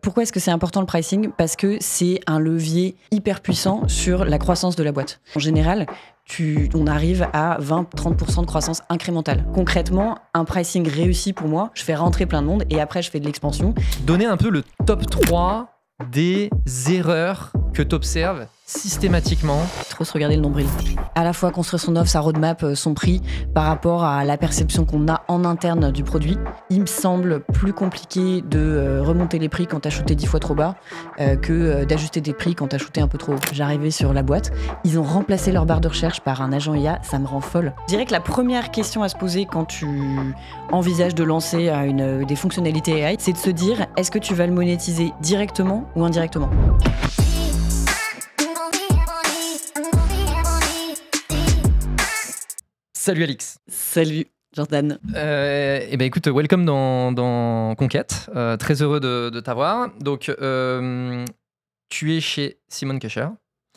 Pourquoi est-ce que c'est important le pricing? Parce que c'est un levier hyper puissant sur la croissance de la boîte. En général, on arrive à 20-30% de croissance incrémentale. Concrètement, un pricing réussi pour moi, je fais rentrer plein de monde et après je fais de l'expansion. Donnez un peu le top 3 des erreurs que tu observes systématiquement. Trop se regarder le nombril. À la fois construire son offre, sa roadmap, son prix par rapport à la perception qu'on a en interne du produit. Il me semble plus compliqué de remonter les prix quand t'as shooté 10 fois trop bas que d'ajuster des prix quand t'as shooté un peu trop haut. J'arrivais sur la boîte, ils ont remplacé leur barre de recherche par un agent IA, ça me rend folle. Je dirais que la première question à se poser quand tu envisages de lancer des fonctionnalités AI, c'est de se dire, est-ce que tu vas le monétiser directement ou indirectement ? Salut Alix. Salut Jordan. Écoute, welcome dans Conquête. Très heureux de t'avoir. Donc, tu es chez Simon Kucher.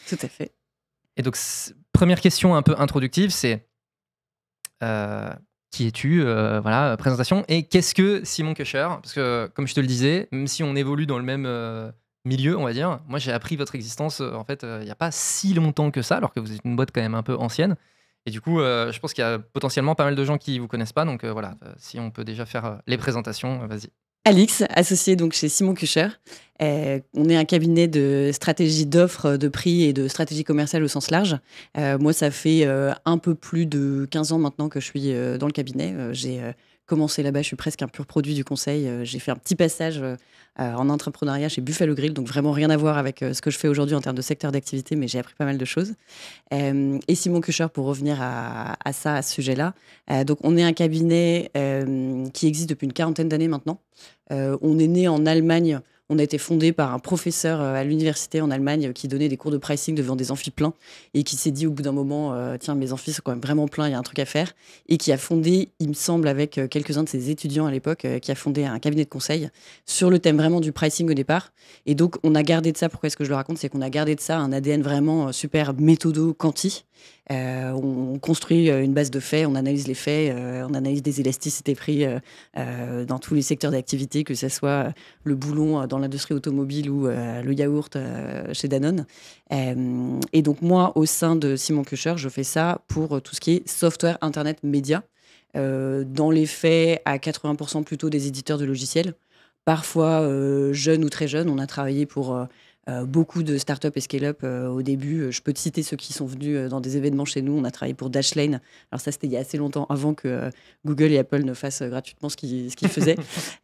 Tout à fait. Et donc, première question un peu introductive, c'est qui es-tu? Voilà, présentation. Et qu'est-ce que Simon Kucher? Parce que, comme je te le disais, même si on évolue dans le même milieu, on va dire, moi j'ai appris votre existence en fait il n'y a pas si longtemps que ça, alors que vous êtes une boîte quand même un peu ancienne. Et du coup, je pense qu'il y a potentiellement pas mal de gens qui ne vous connaissent pas. Donc voilà, si on peut déjà faire les présentations, vas-y. Alix, associée donc chez Simon Kucher. On est un cabinet de stratégie d'offres, de prix et de stratégie commerciale au sens large. Moi, ça fait un peu plus de 15 ans maintenant que je suis dans le cabinet. J'ai commencé là-bas, je suis presque un pur produit du conseil. J'ai fait un petit passage en entrepreneuriat chez Buffalo Grill, donc vraiment rien à voir avec ce que je fais aujourd'hui en termes de secteur d'activité, mais j'ai appris pas mal de choses. Et Simon Kucher, pour revenir à ce sujet-là, donc on est un cabinet qui existe depuis une quarantaine d'années maintenant. On est né en Allemagne. On a été fondé par un professeur à l'université en Allemagne qui donnait des cours de pricing devant des amphis pleins et qui s'est dit au bout d'un moment, tiens, mes amphis sont quand même vraiment pleins, il y a un truc à faire. Et qui a fondé, il me semble, avec quelques-uns de ses étudiants à l'époque, qui a fondé un cabinet de conseil sur le thème vraiment du pricing au départ. Et donc, on a gardé de ça, pourquoi est-ce que je le raconte? C'est qu'on a gardé de ça un ADN vraiment super méthodo-quanti. On construit une base de faits, on analyse les faits, on analyse des élasticités prix dans tous les secteurs d'activité, que ce soit le boulon dans l'industrie automobile ou le yaourt chez Danone. Et donc moi, au sein de Simon Kucher, je fais ça pour tout ce qui est software, internet, média. Dans les faits, à 80% plutôt des éditeurs de logiciels. Parfois jeunes ou très jeunes. On a travaillé pour beaucoup de startups et scale-up au début. Je peux te citer ceux qui sont venus dans des événements chez nous. On a travaillé pour Dashlane. Alors ça, c'était il y a assez longtemps, avant que Google et Apple ne fassent gratuitement ce qu'ils faisaient.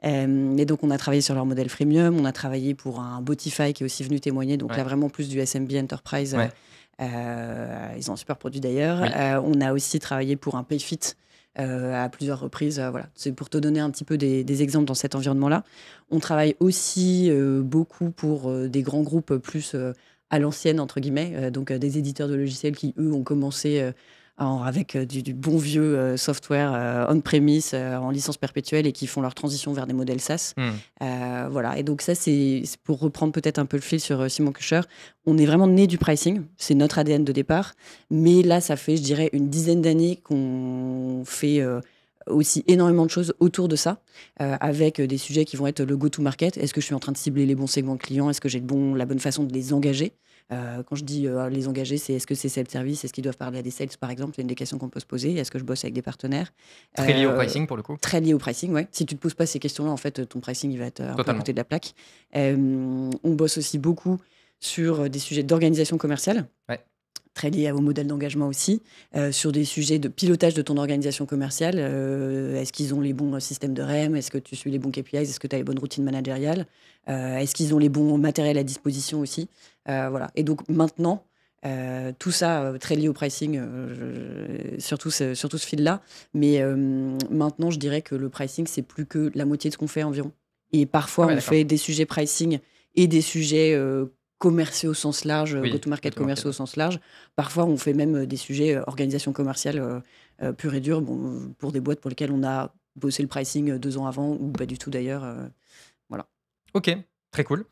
Et donc, on a travaillé sur leur modèle freemium. On a travaillé pour un Botify qui est aussi venu témoigner. Donc là, vraiment plus du SMB Enterprise. Ouais. Ils ont un super produit d'ailleurs. Oui. On a aussi travaillé pour un Payfit à plusieurs reprises. Voilà. C'est pour te donner un petit peu des exemples dans cet environnement-là. On travaille aussi beaucoup pour des grands groupes plus à l'ancienne, entre guillemets, donc des éditeurs de logiciels qui, eux, ont commencé avec du bon vieux software on-premise, en licence perpétuelle et qui font leur transition vers des modèles SaaS. Voilà. Et donc ça, c'est pour reprendre peut-être un peu le fil sur Simon Kucher. On est vraiment né du pricing, c'est notre ADN de départ. Mais là, ça fait, je dirais, une dizaine d'années qu'on fait aussi énormément de choses autour de ça, avec des sujets qui vont être le go-to-market. Est-ce que je suis en train de cibler les bons segments clients? Est-ce que j'ai la bonne façon de les engager? Quand je dis les engager, c'est est-ce que c'est self-service? Est-ce qu'ils doivent parler à des sales, par exemple? C'est une des questions qu'on peut se poser. Est-ce que je bosse avec des partenaires? Très lié au pricing, pour le coup. Très lié au pricing, ouais. Si tu ne te poses pas ces questions-là, en fait, ton pricing, il va être un peu à côté de la plaque. On bosse aussi beaucoup sur des sujets d'organisation commerciale. Ouais. Très lié au modèle d'engagement aussi, sur des sujets de pilotage de ton organisation commerciale. Est-ce qu'ils ont les bons systèmes de REM? Est-ce que tu suis les bons KPIs? Est-ce que tu as les bonnes routines managériales? Est-ce qu'ils ont les bons matériels à disposition aussi? Voilà. Et donc maintenant, tout ça très lié au pricing, surtout ce fil-là. Mais maintenant, je dirais que le pricing, c'est plus que la moitié de ce qu'on fait environ. Et parfois, on fait des sujets pricing et des sujets commerciaux au sens large, go-to-market commerciaux au sens large. Parfois, on fait même des sujets organisation commerciale pure et dure, pour des boîtes pour lesquelles on a bossé le pricing 2 ans avant, ou pas du tout d'ailleurs. Voilà. Ok, très cool.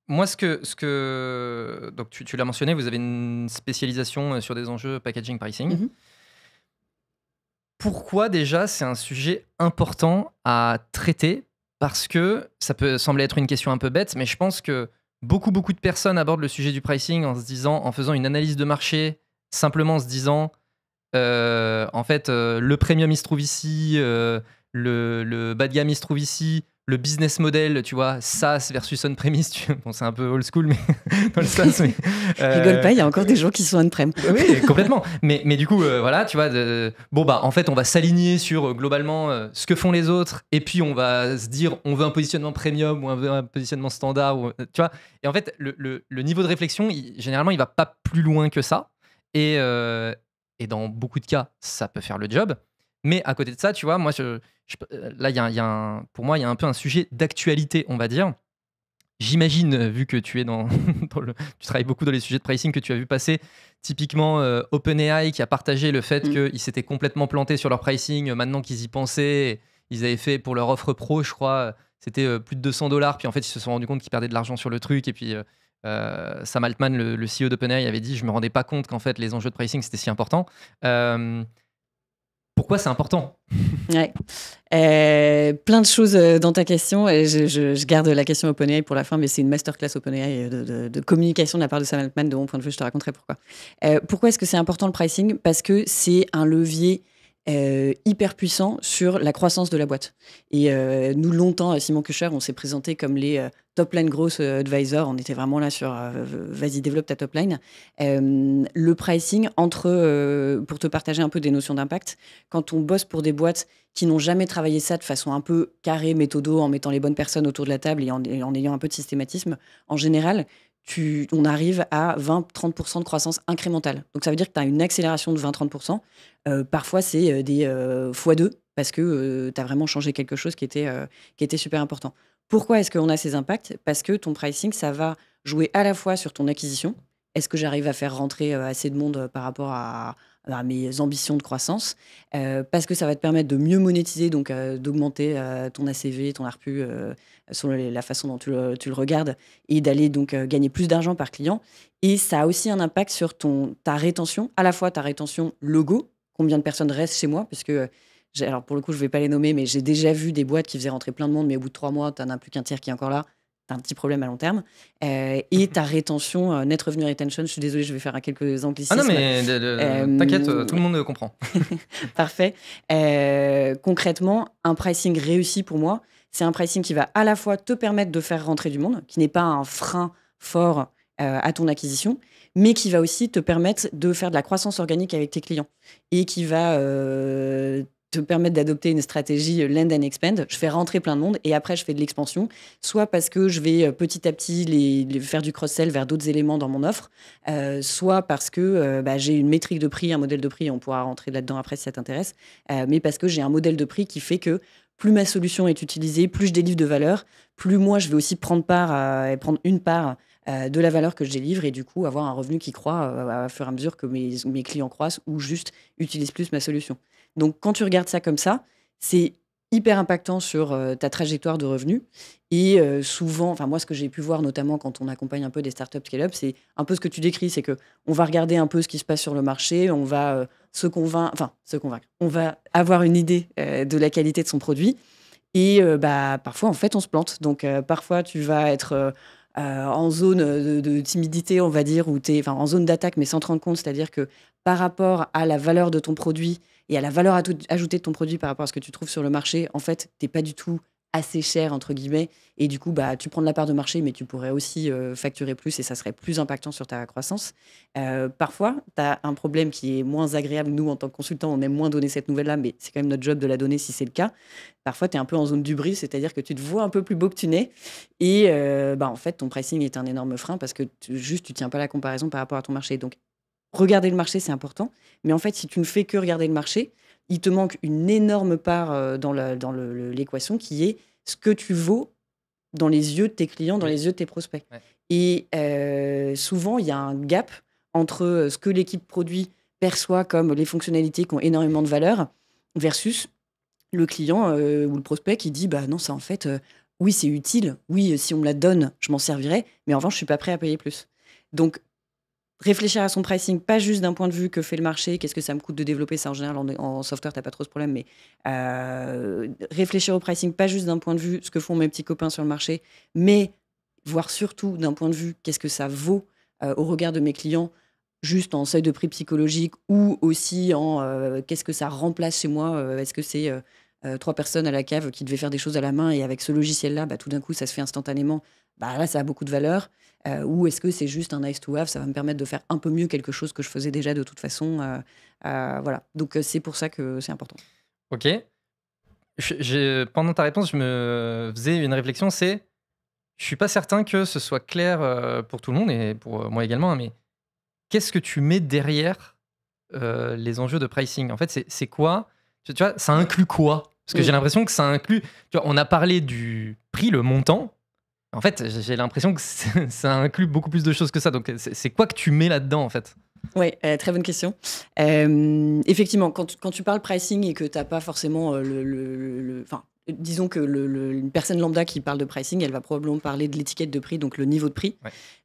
Moi, donc tu l'as mentionné, vous avez une spécialisation sur des enjeux packaging pricing. Mm-hmm. Pourquoi déjà c'est un sujet important à traiter Parce que ça peut sembler être une question un peu bête, mais je pense que beaucoup de personnes abordent le sujet du pricing en faisant une analyse de marché, simplement en se disant, en fait, le premium il se trouve ici, le bas de gamme il se trouve ici, le business model, tu vois, SaaS versus on-premise, bon, c'est un peu old school, mais dans le SaaS, mais, Rigole pas, il y a encore des gens qui sont on-prem. oui, complètement. Mais du coup, voilà, tu vois, bon, bah, en fait, on va s'aligner sur globalement ce que font les autres, et puis on va se dire, on veut un positionnement premium ou on veut un positionnement standard, tu vois. Et en fait, le niveau de réflexion, généralement, il va pas plus loin que ça. Et dans beaucoup de cas, ça peut faire le job. Mais à côté de ça, tu vois, moi, là, pour moi, il y a un peu un sujet d'actualité, on va dire. J'imagine, vu que tu es tu travailles beaucoup dans les sujets de pricing, que tu as vu passer typiquement OpenAI qui a partagé le fait qu'ils s'étaient complètement plantés sur leur pricing. Maintenant qu'ils y pensaient, ils avaient fait pour leur offre pro, je crois, c'était plus de $200. Puis en fait, ils se sont rendus compte qu'ils perdaient de l'argent sur le truc. Et puis Sam Altman, le CEO d'OpenAI, avait dit, je me rendais pas compte qu'en fait les enjeux de pricing c'était si important. Pourquoi c'est important? Ouais. Plein de choses dans ta question. Et je garde la question OpenAI pour la fin, mais c'est une masterclass OpenAI de communication de la part de Sam Altman. De mon point de vue, je te raconterai pourquoi. Pourquoi est-ce que c'est important le pricing? Parce que c'est un levier hyper puissant sur la croissance de la boîte. Et nous, longtemps, à Simon Kucher, on s'est présenté comme les top line growth advisors. On était vraiment là sur vas-y, développe ta top line. Le pricing, pour te partager un peu des notions d'impact, quand on bosse pour des boîtes qui n'ont jamais travaillé ça de façon un peu carrée, méthodo, en mettant les bonnes personnes autour de la table et en ayant un peu de systématisme, en général, on arrive à 20-30% de croissance incrémentale. Donc ça veut dire que tu as une accélération de 20-30%. Parfois, c'est des x2 parce que tu as vraiment changé quelque chose qui était super important. Pourquoi est-ce qu'on a ces impacts? Parce que ton pricing, ça va jouer à la fois sur ton acquisition. Est-ce que j'arrive à faire rentrer assez de monde par rapport à mes ambitions de croissance? Parce que ça va te permettre de mieux monétiser, donc d'augmenter ton ACV, ton ARPU, selon la façon dont tu le regardes, et d'aller donc gagner plus d'argent par client. Et ça a aussi un impact sur ta rétention, à la fois ta rétention logo, combien de personnes restent chez moi, parce que alors pour le coup, je ne vais pas les nommer, mais j'ai déjà vu des boîtes qui faisaient rentrer plein de monde, mais au bout de 3 mois, tu n'en as plus qu'un tiers qui est encore là. Tu as un petit problème à long terme. Et ta rétention, net revenue retention, je suis désolée, je vais faire quelques anglicismes. Ah non, mais t'inquiète, tout le monde comprend. Parfait. Concrètement, un pricing réussi pour moi, c'est un pricing qui va à la fois te permettre de faire rentrer du monde, qui n'est pas un frein fort à ton acquisition, mais qui va aussi te permettre de faire de la croissance organique avec tes clients et qui va te permettre d'adopter une stratégie land and expand. Je fais rentrer plein de monde et après je fais de l'expansion, soit parce que je vais petit à petit les faire du cross-sell vers d'autres éléments dans mon offre, soit parce que j'ai une métrique de prix, un modèle de prix, on pourra rentrer là-dedans après si ça t'intéresse, mais parce que j'ai un modèle de prix qui fait que plus ma solution est utilisée, plus je délivre de valeur, plus moi je vais aussi prendre une part de la valeur que je délivre et du coup avoir un revenu qui croît à fur et à mesure que mes clients croissent ou juste utilisent plus ma solution. Donc quand tu regardes ça comme ça, c'est hyper impactant sur ta trajectoire de revenus. Et souvent, enfin moi ce que j'ai pu voir notamment quand on accompagne un peu des startups scale-up, c'est un peu ce que tu décris, c'est qu'on va regarder un peu ce qui se passe sur le marché, on va se convaincre, on va avoir une idée de la qualité de son produit. Et parfois en fait on se plante. Donc parfois tu vas être en zone de timidité, on va dire, ou en zone d'attaque, mais sans te rendre compte. C'est-à-dire que par rapport à la valeur de ton produit et à la valeur ajoutée de ton produit par rapport à ce que tu trouves sur le marché, en fait, tu n'es pas du tout assez cher, entre guillemets. Et du coup, tu prends de la part de marché, mais tu pourrais aussi facturer plus et ça serait plus impactant sur ta croissance. Parfois, tu as un problème qui est moins agréable. Nous, en tant que consultants, on aime moins donner cette nouvelle-là, mais c'est quand même notre job de la donner si c'est le cas. Parfois, tu es un peu en zone d'hubris, c'est-à-dire que tu te vois un peu plus beau que tu n'es. Et en fait, ton pricing est un énorme frein parce que tu tiens pas la comparaison par rapport à ton marché. Donc, regarder le marché, c'est important. Mais en fait, si tu ne fais que regarder le marché, il te manque une énorme part dans l'équation qui est ce que tu vaux dans les yeux de tes clients, dans les yeux de tes prospects. Ouais. Et souvent, il y a un gap entre ce que l'équipe produit perçoit comme les fonctionnalités qui ont énormément de valeur versus le client ou le prospect qui dit non, ça en fait, oui, c'est utile. Oui, si on me la donne, je m'en servirai. Mais en revanche, je ne suis pas prêt à payer plus. Donc, réfléchir à son pricing, pas juste d'un point de vue que fait le marché, qu'est-ce que ça me coûte de développer ça en général, en software, tu n'as pas trop ce problème, mais réfléchir au pricing, pas juste d'un point de vue ce que font mes petits copains sur le marché, mais voir surtout d'un point de vue qu'est-ce que ça vaut au regard de mes clients, juste en seuil de prix psychologique ou aussi en qu'est-ce que ça remplace chez moi. Est-ce que c'est 3 personnes à la cave qui devaient faire des choses à la main et avec ce logiciel-là, bah, tout d'un coup, ça se fait instantanément. Bah, là, ça a beaucoup de valeur. Ou est-ce que c'est juste un nice to have, ça va me permettre de faire un peu mieux quelque chose que je faisais déjà de toute façon. Voilà. Donc, c'est pour ça que c'est important. Ok. Pendant ta réponse, je me faisais une réflexion, je suis pas certain que ce soit clair pour tout le monde et pour moi également, hein, mais qu'est-ce que tu mets derrière les enjeux de pricing? En fait, c'est quoi? Tu vois, ça inclut quoi? Parce que j'ai l'impression que ça inclut. Tu vois, on a parlé du prix, le montant. En fait, j'ai l'impression que ça inclut beaucoup plus de choses que ça. Donc, c'est quoi que tu mets là-dedans, en fait? Oui, très bonne question. Effectivement, quand tu parles pricing et que tu n'as pas forcément enfin, disons que une personne lambda qui parle de pricing, elle va probablement parler de l'étiquette de prix, donc le niveau de prix.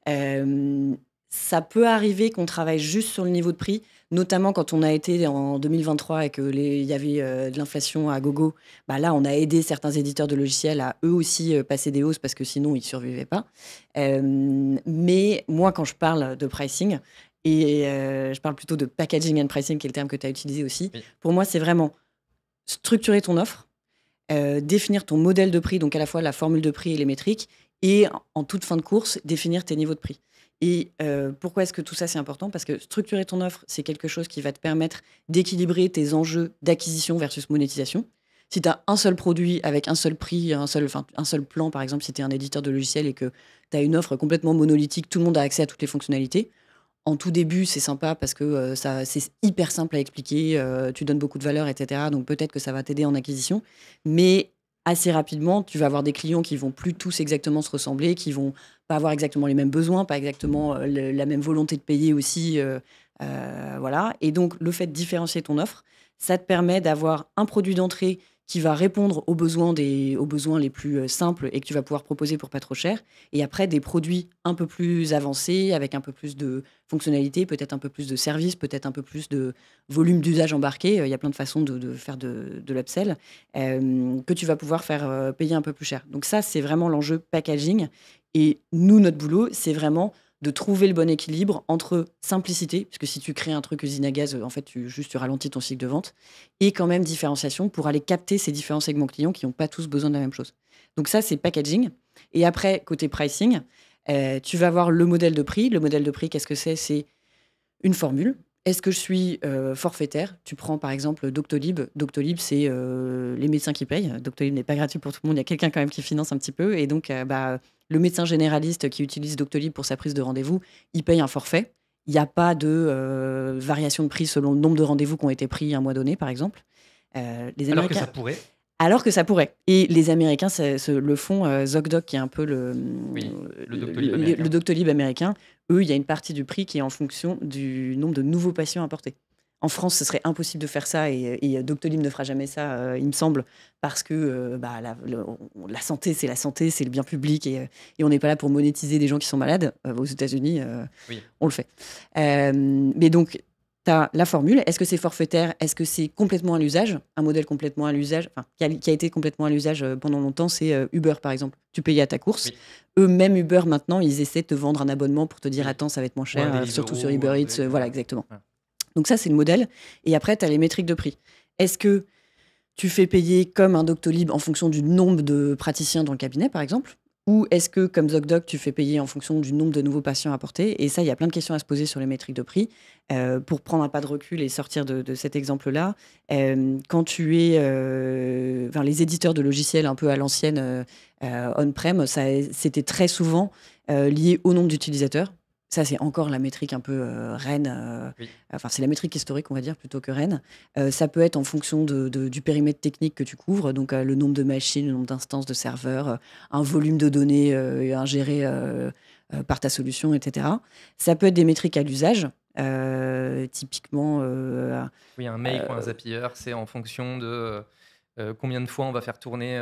Ouais. Ça peut arriver qu'on travaille juste sur le niveau de prix, notamment quand on a été en 2023 et qu'il y avait de l'inflation à gogo. Bah là, on a aidé certains éditeurs de logiciels à eux aussi passer des hausses parce que sinon, ils ne survivaient pas. Mais moi, quand je parle de pricing, et je parle plutôt de packaging and pricing, qui est le terme que tu as utilisé aussi, Oui. pour moi, c'est vraiment structurer ton offre, définir ton modèle de prix, donc à la fois la formule de prix et les métriques, et en toute fin de course, définir tes niveaux de prix. Et pourquoi est-ce que tout ça c'est important? Parce que structurer ton offre, c'est quelque chose qui va te permettre d'équilibrer tes enjeux d'acquisition versus monétisation. Si tu as un seul produit avec un seul prix, un seul plan, par exemple, si tu es un éditeur de logiciels et que tu as une offre complètement monolithique, tout le monde a accès à toutes les fonctionnalités. En tout début, c'est sympa parce que c'est hyper simple à expliquer, tu donnes beaucoup de valeur, etc. Donc peut-être que ça va t'aider en acquisition. Mais assez rapidement, tu vas avoir des clients qui vont plus tous exactement se ressembler, qui vont pas avoir exactement les mêmes besoins, pas exactement la même volonté de payer aussi. Voilà. Et donc, le fait de différencier ton offre, ça te permet d'avoir un produit d'entrée qui va répondre aux besoins les plus simples et que tu vas pouvoir proposer pour pas trop cher. Et après, des produits un peu plus avancés, avec un peu plus de fonctionnalités, peut-être un peu plus de services, peut-être un peu plus de volume d'usage embarqué. Il y a plein de façons de faire de l'upsell que tu vas pouvoir faire payer un peu plus cher. Donc ça, c'est vraiment l'enjeu packaging. Et nous, notre boulot, c'est vraiment de trouver le bon équilibre entre simplicité, puisque si tu crées un truc usine à gaz, en fait, tu ralentis ton cycle de vente, et quand même différenciation pour aller capter ces différents segments clients qui n'ont pas tous besoin de la même chose. Donc ça, c'est packaging. Et après, côté pricing, tu vas avoir le modèle de prix. Le modèle de prix, qu'est-ce que c'est? C'est une formule. Est-ce que je suis forfaitaire? Tu prends par exemple Doctolib. Doctolib, c'est les médecins qui payent. Doctolib n'est pas gratuit pour tout le monde. Il y a quelqu'un quand même qui finance un petit peu. Et donc, le médecin généraliste qui utilise Doctolib pour sa prise de rendez-vous, il paye un forfait. Il n'y a pas de variation de prix selon le nombre de rendez-vous qui ont été pris un mois donné, par exemple. Les Alors que Américains, ça pourrait. alors que ça pourrait. Et les Américains le font. ZocDoc, qui est un peu Oui, le Doctolib américain. le Doctolib américain, eux, il y a une partie du prix qui est en fonction du nombre de nouveaux patients apportés. En France, ce serait impossible de faire ça et Doctolib ne fera jamais ça, il me semble, parce que la santé, c'est la santé, c'est le bien public et on n'est pas là pour monétiser des gens qui sont malades. Aux États-Unis, Oui. on le fait. Mais donc, tu as la formule. Est-ce que c'est forfaitaire? Est-ce que c'est complètement à l'usage? Un modèle complètement à l'usage, enfin, qui a été complètement à l'usage pendant longtemps, c'est Uber, par exemple. Tu payais à ta course. Oui. Eux-mêmes, Uber, maintenant, ils essaient de te vendre un abonnement pour te dire Oui. attends, ça va être moins Ou un cher, surtout sur Deliveroo, Uber un Eats. truc, Voilà, exactement. ouais. Donc ça, c'est le modèle. Et après, tu as les métriques de prix. Est-ce que tu fais payer comme un Doctolib en fonction du nombre de praticiens dans le cabinet, par exemple? Ou est-ce que, comme ZocDoc, tu fais payer en fonction du nombre de nouveaux patients apportés? Et ça, il y a plein de questions à se poser sur les métriques de prix. Pour prendre un pas de recul et sortir de cet exemple-là, quand tu es... les éditeurs de logiciels un peu à l'ancienne, on-prem, c'était très souvent lié au nombre d'utilisateurs. Ça, c'est encore la métrique un peu reine. Oui. Enfin, c'est la métrique historique, on va dire, plutôt que reine. Ça peut être en fonction du périmètre technique que tu couvres, donc le nombre de machines, le nombre d'instances de serveurs, un volume de données ingéré par ta solution, etc. Ça peut être des métriques à l'usage. Typiquement, Oui, un make ou un Zapier, c'est en fonction de combien de fois on va faire tourner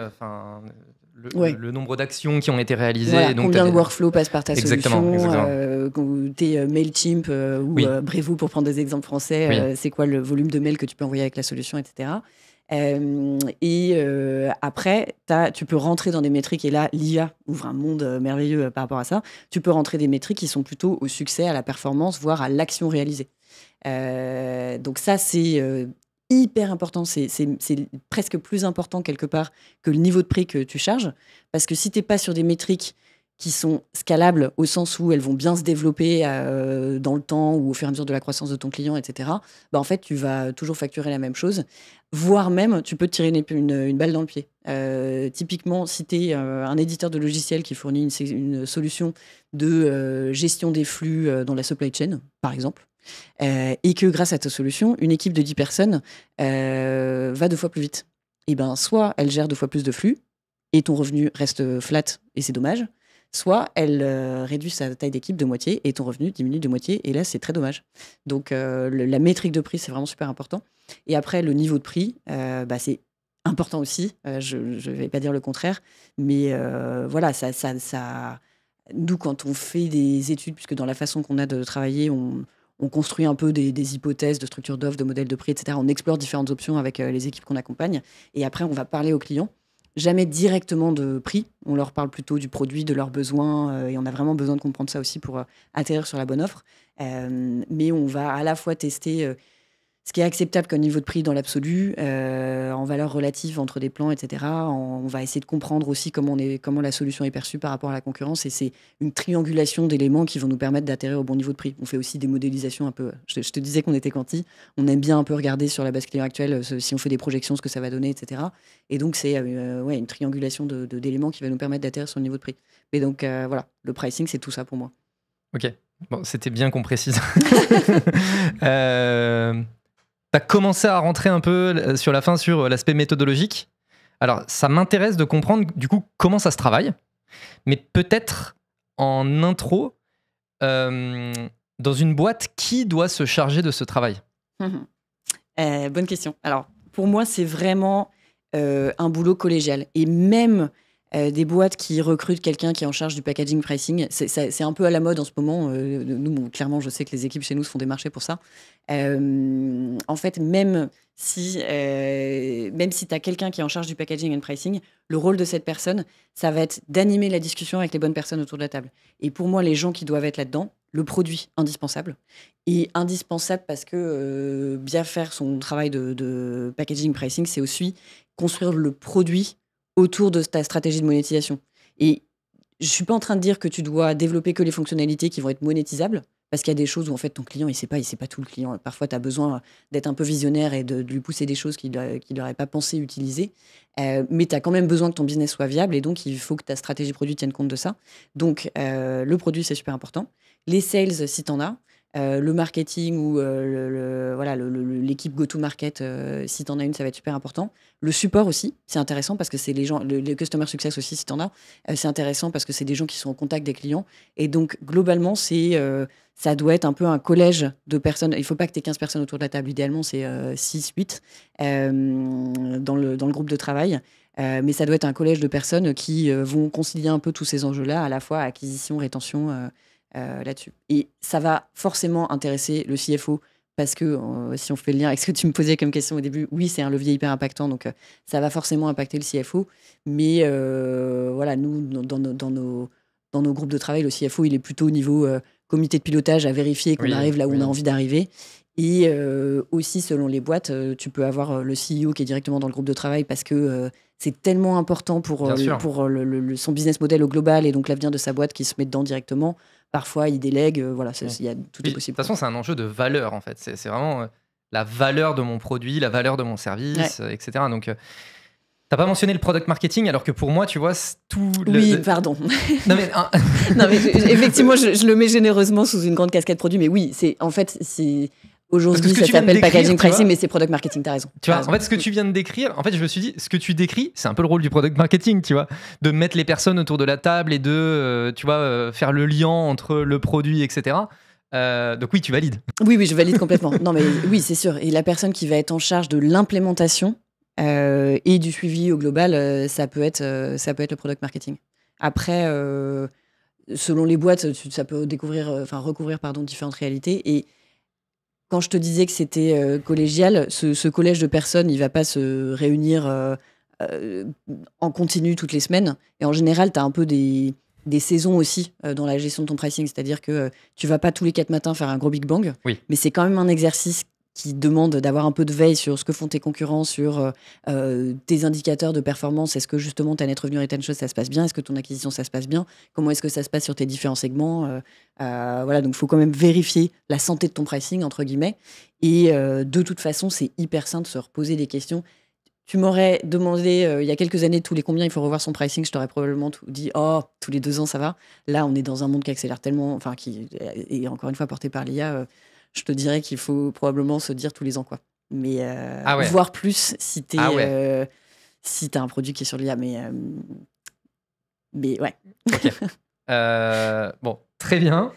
le nombre d'actions qui ont été réalisées. Voilà, et donc combien de workflow passe par ta Exactement. solution, tes MailChimp ou Brevo pour prendre des exemples français, c'est quoi le volume de mails que tu peux envoyer avec la solution, etc. Après, tu peux rentrer dans des métriques, et là, l'IA ouvre un monde merveilleux par rapport à ça. Tu peux rentrer des métriques qui sont plutôt au succès, à la performance, voire à l'action réalisée. Donc ça, c'est hyper important. C'est presque plus important quelque part que le niveau de prix que tu charges. Parce que si tu n'es pas sur des métriques qui sont scalables au sens où elles vont bien se développer dans le temps ou au fur et à mesure de la croissance de ton client, etc., en fait, tu vas toujours facturer la même chose. Voire même, tu peux te tirer une balle dans le pied. Typiquement, si tu es un éditeur de logiciels qui fournit une solution de gestion des flux dans la supply chain, par exemple, et que grâce à ta solution, une équipe de 10 personnes va 2 fois plus vite. Et soit elle gère 2 fois plus de flux, et ton revenu reste flat, et c'est dommage, soit elle réduit sa taille d'équipe de moitié, et ton revenu diminue de moitié, et là, c'est très dommage. Donc, la métrique de prix, c'est vraiment super important. Et après, le niveau de prix, c'est important aussi. Je ne vais pas dire le contraire, mais voilà, nous, quand on fait des études, puisque dans la façon qu'on a de travailler, on construit un peu des hypothèses de structure d'offre, de modèles de prix, etc. On explore différentes options avec les équipes qu'on accompagne. Et après, on va parler aux clients. Jamais directement de prix. On leur parle plutôt du produit, de leurs besoins. Et on a vraiment besoin de comprendre ça aussi pour atterrir sur la bonne offre. Mais on va à la fois tester ce qui est acceptable comme niveau de prix dans l'absolu, en valeur relative entre des plans, etc. On va essayer de comprendre aussi comment la solution est perçue par rapport à la concurrence. Et c'est une triangulation d'éléments qui vont nous permettre d'atterrir au bon niveau de prix. On fait aussi des modélisations un peu... Je te disais qu'on était quanti. On aime bien un peu regarder sur la base client actuelle, si on fait des projections, ce que ça va donner, etc. Et donc, c'est une triangulation d'éléments qui va nous permettre d'atterrir sur le niveau de prix. Mais donc, voilà, le pricing, c'est tout ça pour moi. Ok. Bon, c'était bien qu'on précise. Tu as commencé à rentrer un peu sur la fin sur l'aspect méthodologique. Alors, ça m'intéresse de comprendre du coup comment ça se travaille, mais peut-être en intro, dans une boîte, qui doit se charger de ce travail ? Bonne question. Alors, pour moi, c'est vraiment un boulot collégial. Et même des boîtes qui recrutent quelqu'un qui est en charge du packaging pricing, c'est un peu à la mode en ce moment. Nous, clairement, je sais que les équipes chez nous se font démarcher pour ça. En fait, même si tu as quelqu'un qui est en charge du packaging and pricing, le rôle de cette personne, ça va être d'animer la discussion avec les bonnes personnes autour de la table. Et pour moi, les gens qui doivent être là-dedans, le produit, indispensable. Et indispensable parce que bien faire son travail de packaging pricing, c'est aussi construire le produit autour de ta stratégie de monétisation. Et je ne suis pas en train de dire que tu dois développer que les fonctionnalités qui vont être monétisables, parce qu'il y a des choses où en fait ton client, il sait pas tout le client. Parfois, tu as besoin d'être un peu visionnaire et de lui pousser des choses qu'il n'aurait pas pensé utiliser. Mais tu as quand même besoin que ton business soit viable, et donc il faut que ta stratégie produit tienne compte de ça. Donc, le produit, c'est super important. Les sales, si tu en as. Le marketing ou l'équipe go-to-market, si tu en as une, ça va être super important. Le support aussi, c'est intéressant parce que c'est les gens, le customer success aussi, si tu en as, c'est intéressant parce que c'est des gens qui sont en contact des clients. Et donc, globalement, ça doit être un peu un collège de personnes. Il ne faut pas que tu aies 15 personnes autour de la table. Idéalement, c'est 6, 8 dans le groupe de travail. Mais ça doit être un collège de personnes qui vont concilier un peu tous ces enjeux-là, à la fois acquisition, rétention, là-dessus. Et ça va forcément intéresser le CFO parce que si on fait le lien avec ce que tu me posais comme question au début, oui, c'est un levier hyper impactant, donc ça va forcément impacter le CFO. Mais voilà, nous, dans nos groupes de travail, le CFO, il est plutôt au niveau comité de pilotage à vérifier qu'on arrive là où on a envie d'arriver. Et aussi, selon les boîtes, tu peux avoir le CEO qui est directement dans le groupe de travail parce que c'est tellement important pour son business model au global et donc l'avenir de sa boîte qui se met dedans directement. Parfois, il délègue. Voilà, tout est possible. De toute façon, c'est un enjeu de valeur, en fait. C'est vraiment la valeur de mon produit, la valeur de mon service, etc. Donc, t'as pas mentionné le product marketing, alors que pour moi, tu vois, pardon. Non, mais effectivement, je le mets généreusement sous une grande casquette produit, mais oui, aujourd'hui, ça s'appelle packaging pricing, mais c'est product marketing, t'as raison. Tu vois, en fait, ce que tu viens de décrire, en fait, je me suis dit, ce que tu décris, c'est un peu le rôle du product marketing, tu vois, de mettre les personnes autour de la table et de, faire le lien entre le produit, etc. Donc oui, tu valides. Oui, je valide complètement. Non, mais oui, c'est sûr. Et la personne qui va être en charge de l'implémentation, Et du suivi au global, ça peut être le product marketing. Après, selon les boîtes, ça peut recouvrir différentes réalités. Et quand je te disais que c'était collégial, ce collège de personnes, il va pas se réunir euh, en continu toutes les semaines. Et en général, tu as un peu des saisons aussi dans la gestion de ton pricing. C'est-à-dire que tu vas pas tous les 4 matins faire un gros Big Bang, Oui. mais c'est quand même un exercice qui demande d'avoir un peu de veille sur ce que font tes concurrents, sur tes indicateurs de performance. Est-ce que justement ta net revenue retention, ça se passe bien? Est-ce que ton acquisition, ça se passe bien? Comment est-ce que ça se passe sur tes différents segments? Voilà, donc il faut quand même vérifier la santé de ton pricing, entre guillemets. Et de toute façon, c'est hyper simple de se reposer des questions. Tu m'aurais demandé il y a quelques années tous les combien il faut revoir son pricing, je t'aurais probablement dit oh, tous les 2 ans ça va. Là, on est dans un monde qui accélère tellement, enfin qui est encore une fois porté par l'IA. Je te dirais qu'il faut probablement se dire tous les ans quoi. Mais voire plus si si t'as un produit qui est sur l'IA. Mais ouais. Ok. Bon, très bien.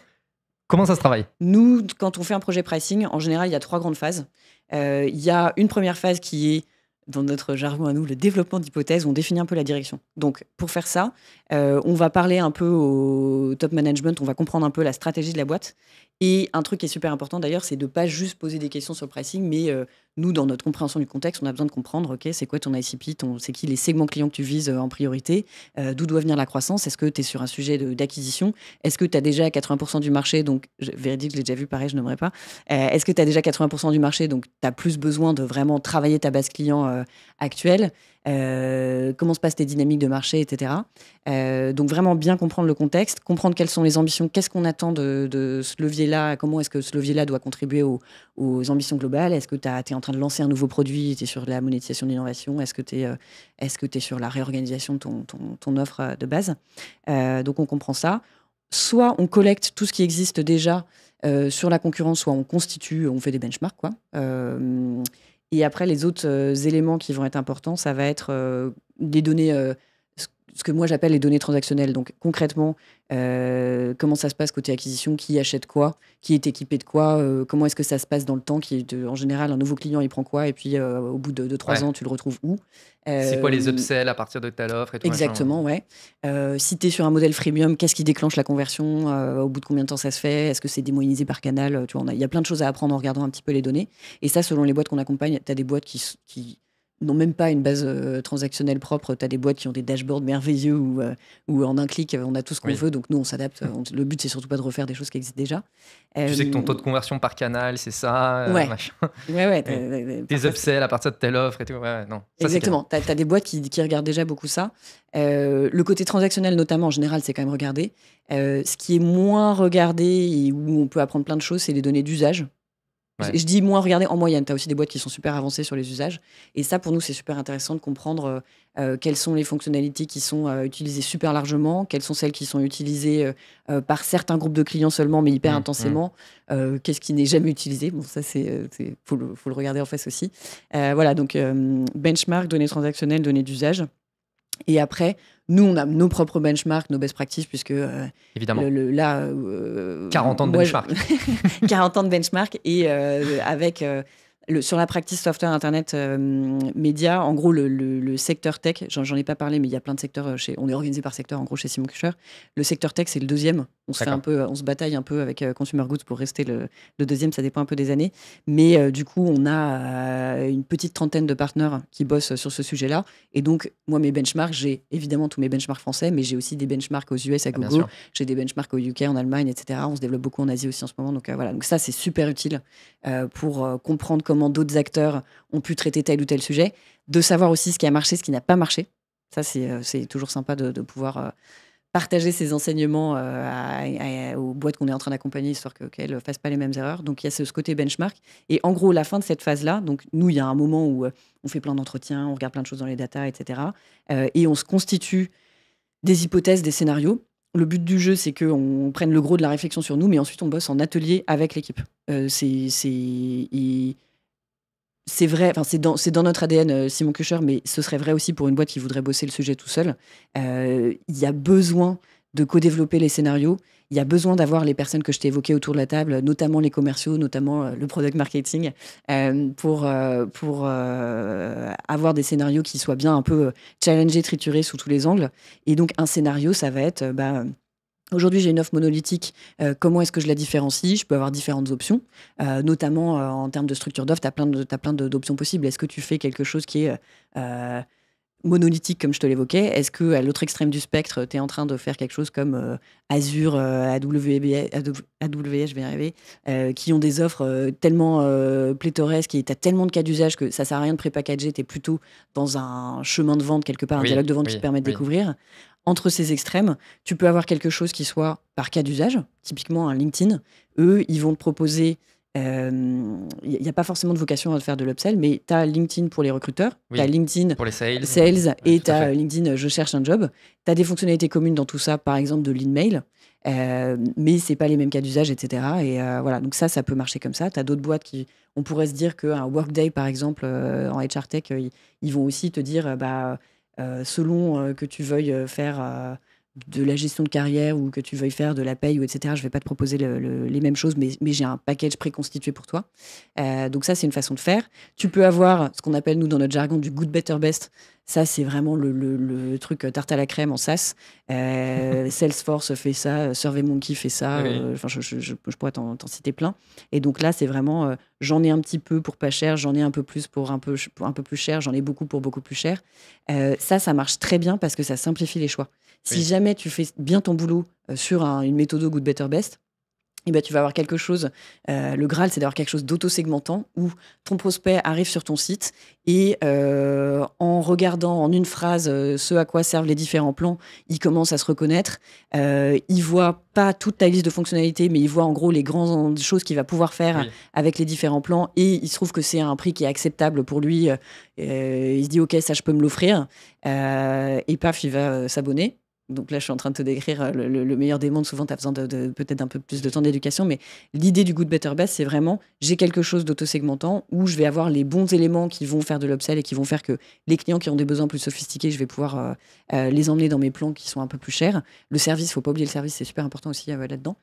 Comment ça se travaille? Nous, quand on fait un projet pricing, en général, il y a 3 grandes phases. Il y a une première phase qui est, dans notre jargon à nous, le développement d'hypothèses. On définit un peu la direction. Donc, pour faire ça, on va parler un peu au top management, on va comprendre un peu la stratégie de la boîte. Et un truc qui est super important d'ailleurs, c'est de ne pas juste poser des questions sur le pricing, mais nous, dans notre compréhension du contexte, on a besoin de comprendre, ok, c'est quoi ton ICP, c'est qui les segments clients que tu vises en priorité, d'où doit venir la croissance, est-ce que tu es sur un sujet d'acquisition, est-ce que tu as déjà 80% du marché, donc véridique, je l'ai déjà vu, pareil, je n'aimerais pas, est-ce que tu as déjà 80% du marché, donc tu as plus besoin de vraiment travailler ta base client actuelle, comment se passent tes dynamiques de marché, etc. Donc vraiment bien comprendre le contexte, comprendre quelles sont les ambitions, qu'est-ce qu'on attend de ce levier-là, comment est-ce que ce levier-là doit contribuer aux ambitions globales, est-ce que tu es en train de lancer un nouveau produit, tu es sur la monétisation d'innovation, est-ce que tu es sur la réorganisation de ton offre de base. Donc on comprend ça. Soit on collecte tout ce qui existe déjà sur la concurrence, soit on constitue, on fait des benchmarks, quoi. Et après, les autres éléments qui vont être importants, ça va être des données, ce que moi j'appelle les données transactionnelles. Donc concrètement, comment ça se passe côté acquisition, qui achète quoi, qui est équipé de quoi, comment est-ce que ça se passe dans le temps, en général, un nouveau client, il prend quoi, et puis au bout de 3 ans, tu le retrouves où. C'est quoi les upsells à partir de telle offre et tout Exactement, machin. Ouais. Si tu es sur un modèle freemium, qu'est-ce qui déclenche la conversion, au bout de combien de temps ça se fait, est-ce que c'est démonétisé par canal, tu vois, il y a plein de choses à apprendre en regardant un petit peu les données. Et ça, selon les boîtes qu'on accompagne, tu as des boîtes qui n'ont même pas une base transactionnelle propre, tu as des boîtes qui ont des dashboards merveilleux où en un clic, on a tout ce qu'on veut, donc nous, on s'adapte. Le but, c'est surtout pas de refaire des choses qui existent déjà. Tu sais que ton taux de conversion par canal, c'est ça, Ouais. machin. Ouais. Tes upsells à partir de telle offre et tout. Ouais, non. Ça, exactement. Tu as des boîtes qui regardent déjà beaucoup ça. Le côté transactionnel, notamment, en général, c'est quand même regardé. Ce qui est moins regardé et où on peut apprendre plein de choses, c'est les données d'usage. Ouais. Je dis moins regardé en moyenne. Tu as aussi des boîtes qui sont super avancées sur les usages. Et ça, pour nous, c'est super intéressant de comprendre quelles sont les fonctionnalités qui sont utilisées super largement, quelles sont celles qui sont utilisées par certains groupes de clients seulement, mais hyper intensément. Qu'est-ce qui n'est jamais utilisé. Bon, ça, faut le regarder en face aussi. Voilà, donc benchmark, données transactionnelles, données d'usage. Et après, nous, on a nos propres benchmarks, nos best practices, puisque évidemment. 40 ans de benchmark. 40 ans de benchmark. Et avec sur la practice software, internet, média, en gros, le secteur tech, j'en ai pas parlé, mais il y a plein de secteurs. On est organisé par secteur, en gros, chez Simon Kucher. Le secteur tech, c'est le deuxième. On se bataille un peu avec Consumer Goods pour rester le deuxième, ça dépend un peu des années. Mais du coup, on a une petite trentaine de partenaires qui bossent sur ce sujet-là. Et donc, moi, mes benchmarks, j'ai évidemment tous mes benchmarks français, mais j'ai aussi des benchmarks aux US à Google. J'ai des benchmarks au UK, en Allemagne, etc. On se développe beaucoup en Asie aussi en ce moment. Donc voilà, donc ça, c'est super utile pour comprendre comment d'autres acteurs ont pu traiter tel ou tel sujet, de savoir aussi ce qui a marché, ce qui n'a pas marché. Ça, c'est toujours sympa de pouvoir partager ces enseignements aux boîtes qu'on est en train d'accompagner, histoire qu'elles ne fassent pas les mêmes erreurs. Donc, il y a ce côté benchmark. Et en gros, la fin de cette phase-là, donc nous, il y a un moment où on fait plein d'entretiens, on regarde plein de choses dans les datas, etc. Et on se constitue des hypothèses, des scénarios. Le but du jeu, c'est qu'on prenne le gros de la réflexion sur nous, mais ensuite, on bosse en atelier avec l'équipe. C'est vrai, c'est dans notre ADN, Simon Kucher, mais ce serait vrai aussi pour une boîte qui voudrait bosser le sujet tout seul. Il y a besoin de co-développer les scénarios. Il y a besoin d'avoir les personnes que je t'ai évoquées autour de la table, notamment les commerciaux, notamment le product marketing, pour avoir des scénarios qui soient bien un peu challengés, triturés sous tous les angles. Et donc, un scénario, ça va être... aujourd'hui, j'ai une offre monolithique. Comment est-ce que je la différencie? Je peux avoir différentes options, notamment en termes de structure d'offre. Tu as plein d'options possibles. Est-ce que tu fais quelque chose qui est monolithique, comme je te l'évoquais? Est-ce qu'à l'autre extrême du spectre, tu es en train de faire quelque chose comme Azure, AWS, je vais y arriver, qui ont des offres tellement pléthoresques et tu as tellement de cas d'usage que ça ne sert à rien de prépackager. Tu es plutôt dans un chemin de vente, quelque part, un dialogue de vente qui te permet de découvrir. Entre ces extrêmes, tu peux avoir quelque chose qui soit par cas d'usage, typiquement un LinkedIn. Eux, ils vont te proposer... Il n'y a pas forcément de vocation à faire de l'upsell, mais tu as LinkedIn pour les recruteurs, tu as LinkedIn pour les sales et tu as LinkedIn je cherche un job. Tu as des fonctionnalités communes dans tout ça, par exemple de l'email, mais ce n'est pas les mêmes cas d'usage, etc. Et voilà, donc ça peut marcher comme ça. Tu as d'autres boîtes qui... On pourrait se dire qu'un Workday, par exemple, en HR Tech, ils vont aussi te dire... selon que tu veuilles faire de la gestion de carrière ou que tu veuilles faire de la paye, ou etc., je ne vais pas te proposer les mêmes choses, mais j'ai un package préconstitué pour toi. Donc ça, c'est une façon de faire. Tu peux avoir ce qu'on appelle, nous, dans notre jargon, du good, better, best. Ça, c'est vraiment le truc tarte à la crème en SaaS. Salesforce fait ça, SurveyMonkey fait ça. Je pourrais t'en citer plein. Et donc là, c'est vraiment, j'en ai un petit peu pour pas cher, j'en ai un peu plus pour un peu plus cher, j'en ai beaucoup pour beaucoup plus cher. Ça marche très bien parce que ça simplifie les choix. Si jamais tu fais bien ton boulot sur une méthode good, better, best, et ben, tu vas avoir quelque chose, le Graal, c'est d'avoir quelque chose d'auto-segmentant où ton prospect arrive sur ton site et en regardant en une phrase ce à quoi servent les différents plans, il commence à se reconnaître. Il voit pas toute ta liste de fonctionnalités, mais il voit en gros les grandes choses qu'il va pouvoir faire avec les différents plans et il se trouve que c'est un prix qui est acceptable pour lui. Il se dit « Ok, ça, je peux me l'offrir ». Et paf, il va s'abonner. Donc là, je suis en train de te décrire le meilleur des mondes. Souvent, tu as besoin de peut-être un peu plus de temps d'éducation. Mais l'idée du good, better, best, c'est vraiment, j'ai quelque chose d'auto-segmentant où je vais avoir les bons éléments qui vont faire de l'upsell et qui vont faire que les clients qui ont des besoins plus sophistiqués, je vais pouvoir les emmener dans mes plans qui sont un peu plus chers. Le service, il ne faut pas oublier le service, c'est super important aussi là-dedans.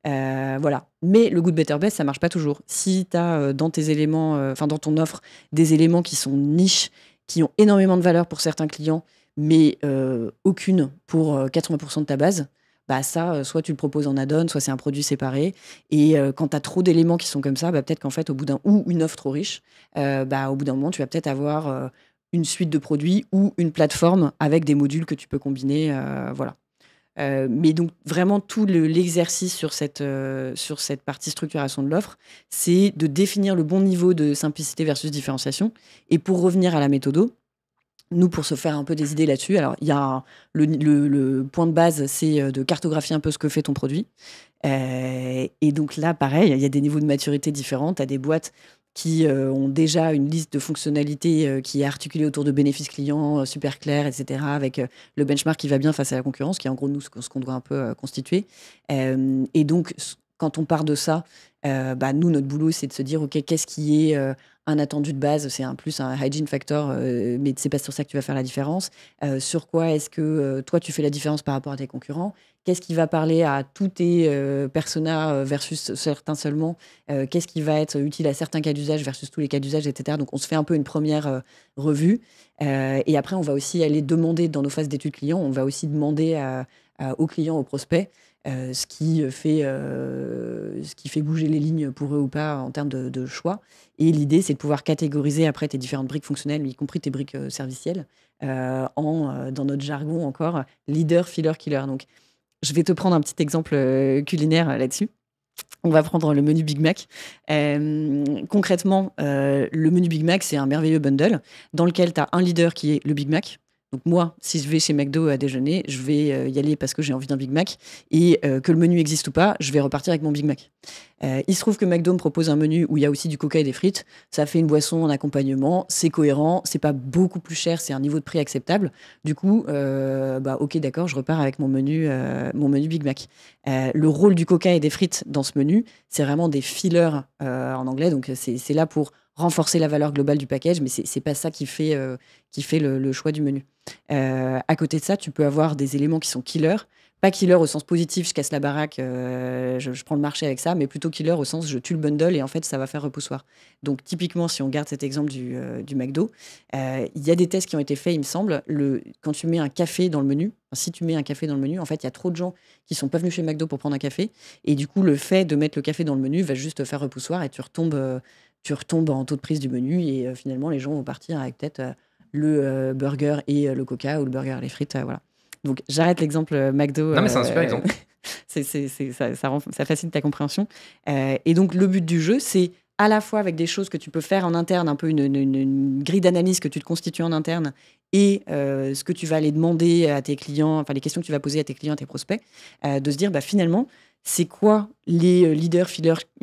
Voilà. Mais le good, better, best, ça ne marche pas toujours. Si tu as dans tes éléments, dans ton offre, des éléments qui sont niches, qui ont énormément de valeur pour certains clients, mais aucune pour 80% de ta base, bah ça, soit tu le proposes en add-on, soit c'est un produit séparé. Et quand tu as trop d'éléments qui sont comme ça, bah peut-être qu'en fait, ou une offre trop riche, au bout d'un moment, tu vas peut-être avoir une suite de produits ou une plateforme avec des modules que tu peux combiner. Voilà. Mais donc, vraiment, tout l'exercice sur cette partie structuration de l'offre, c'est de définir le bon niveau de simplicité versus différenciation. Et pour revenir à la méthode, nous, pour se faire un peu des idées là-dessus, alors il y a le point de base, c'est de cartographier un peu ce que fait ton produit. Et donc là, pareil, il y a des niveaux de maturité différents. Tu as des boîtes qui ont déjà une liste de fonctionnalités qui est articulée autour de bénéfices clients super clairs, etc., avec le benchmark qui va bien face à la concurrence, qui est en gros, nous, ce qu'on doit un peu constituer. Et donc, quand on part de ça, nous, notre boulot, c'est de se dire, OK, qu'est-ce qui est un attendu de base? C'est un hygiene factor, mais c'est pas sur ça que tu vas faire la différence. Sur quoi est-ce que toi, tu fais la différence par rapport à tes concurrents? Qu'est-ce qui va parler à tous tes personas versus certains seulement? Qu'est-ce qui va être utile à certains cas d'usage versus tous les cas d'usage, etc. Donc, on se fait un peu une première revue. Et après, on va aussi aller demander dans nos phases d'études clients, on va aussi demander aux clients, aux prospects, ce qui fait bouger les lignes pour eux ou pas en termes de choix. Et l'idée, c'est de pouvoir catégoriser après tes différentes briques fonctionnelles, y compris tes briques servicielles, dans notre jargon encore, leader, filler, killer. Donc, je vais te prendre un petit exemple culinaire là-dessus. On va prendre le menu Big Mac. Concrètement, le menu Big Mac, c'est un merveilleux bundle dans lequel tu as un leader qui est le Big Mac. Donc moi, si je vais chez McDo à déjeuner, je vais y aller parce que j'ai envie d'un Big Mac. Et que le menu existe ou pas, je vais repartir avec mon Big Mac. Il se trouve que McDo me propose un menu où il y a aussi du coca et des frites. Ça fait une boisson en accompagnement, c'est cohérent, c'est pas beaucoup plus cher, c'est un niveau de prix acceptable. Du coup, ok, d'accord, je repars avec mon menu Big Mac. Le rôle du coca et des frites dans ce menu, c'est vraiment des fillers en anglais. Donc c'est là pour renforcer la valeur globale du package, mais c'est pas ça qui fait le choix du menu. À côté de ça, tu peux avoir des éléments qui sont killers. Pas killer au sens positif, je casse la baraque, je prends le marché avec ça, mais plutôt killer au sens je tue le bundle et en fait ça va faire repoussoir. Donc typiquement, si on garde cet exemple du McDo, il y a des tests qui ont été faits, il me semble. Quand tu mets un café dans le menu, si tu mets un café dans le menu, en fait il y a trop de gens qui sont pas venus chez McDo pour prendre un café, et du coup le fait de mettre le café dans le menu va juste faire repoussoir et tu retombes en taux de prise du menu et finalement les gens vont partir avec peut-être le burger et le coca ou le burger et les frites, voilà. Donc, j'arrête l'exemple McDo. Non, mais c'est un super exemple. Ça facilite ta compréhension. Et donc, le but du jeu, c'est à la fois avec des choses que tu peux faire en interne, un peu une grille d'analyse que tu te constitues en interne, et ce que tu vas aller demander à tes clients, enfin les questions que tu vas poser à tes clients, à tes prospects, de se dire, finalement, c'est quoi les leaders,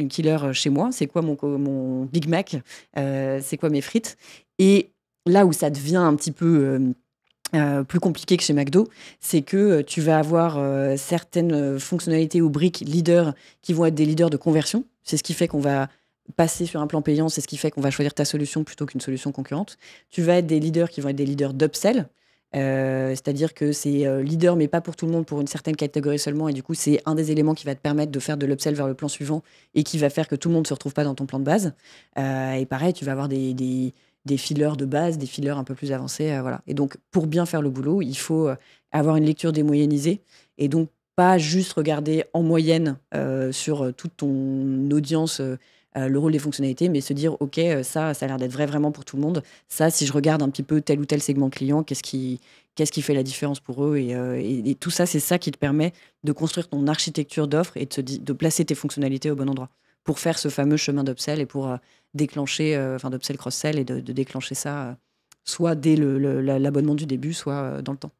killers chez moi? C'est quoi mon Big Mac? C'est quoi mes frites? Et là où ça devient un petit peu plus compliqué que chez McDo, c'est que tu vas avoir certaines fonctionnalités ou briques leaders qui vont être des leaders de conversion. C'est ce qui fait qu'on va passer sur un plan payant, c'est ce qui fait qu'on va choisir ta solution plutôt qu'une solution concurrente. Tu vas être des leaders qui vont être des leaders d'upsell, c'est-à-dire que c'est leader mais pas pour tout le monde, pour une certaine catégorie seulement, et du coup c'est un des éléments qui va te permettre de faire de l'upsell vers le plan suivant et qui va faire que tout le monde ne se retrouve pas dans ton plan de base. Et pareil, tu vas avoir des fillers de base, des fillers un peu plus avancés. Voilà. Et donc, pour bien faire le boulot, il faut avoir une lecture démoyennisée et donc pas juste regarder en moyenne sur toute ton audience le rôle des fonctionnalités, mais se dire, OK, ça a l'air d'être vraiment pour tout le monde. Ça, si je regarde un petit peu tel ou tel segment client, qu'est-ce qui fait la différence pour eux et tout ça, c'est ça qui te permet de construire ton architecture d'offres et de placer tes fonctionnalités au bon endroit pour faire ce fameux chemin d'upsell et pour déclencher, d'upsell cross-sell et de déclencher ça soit dès l'abonnement du début, soit dans le temps.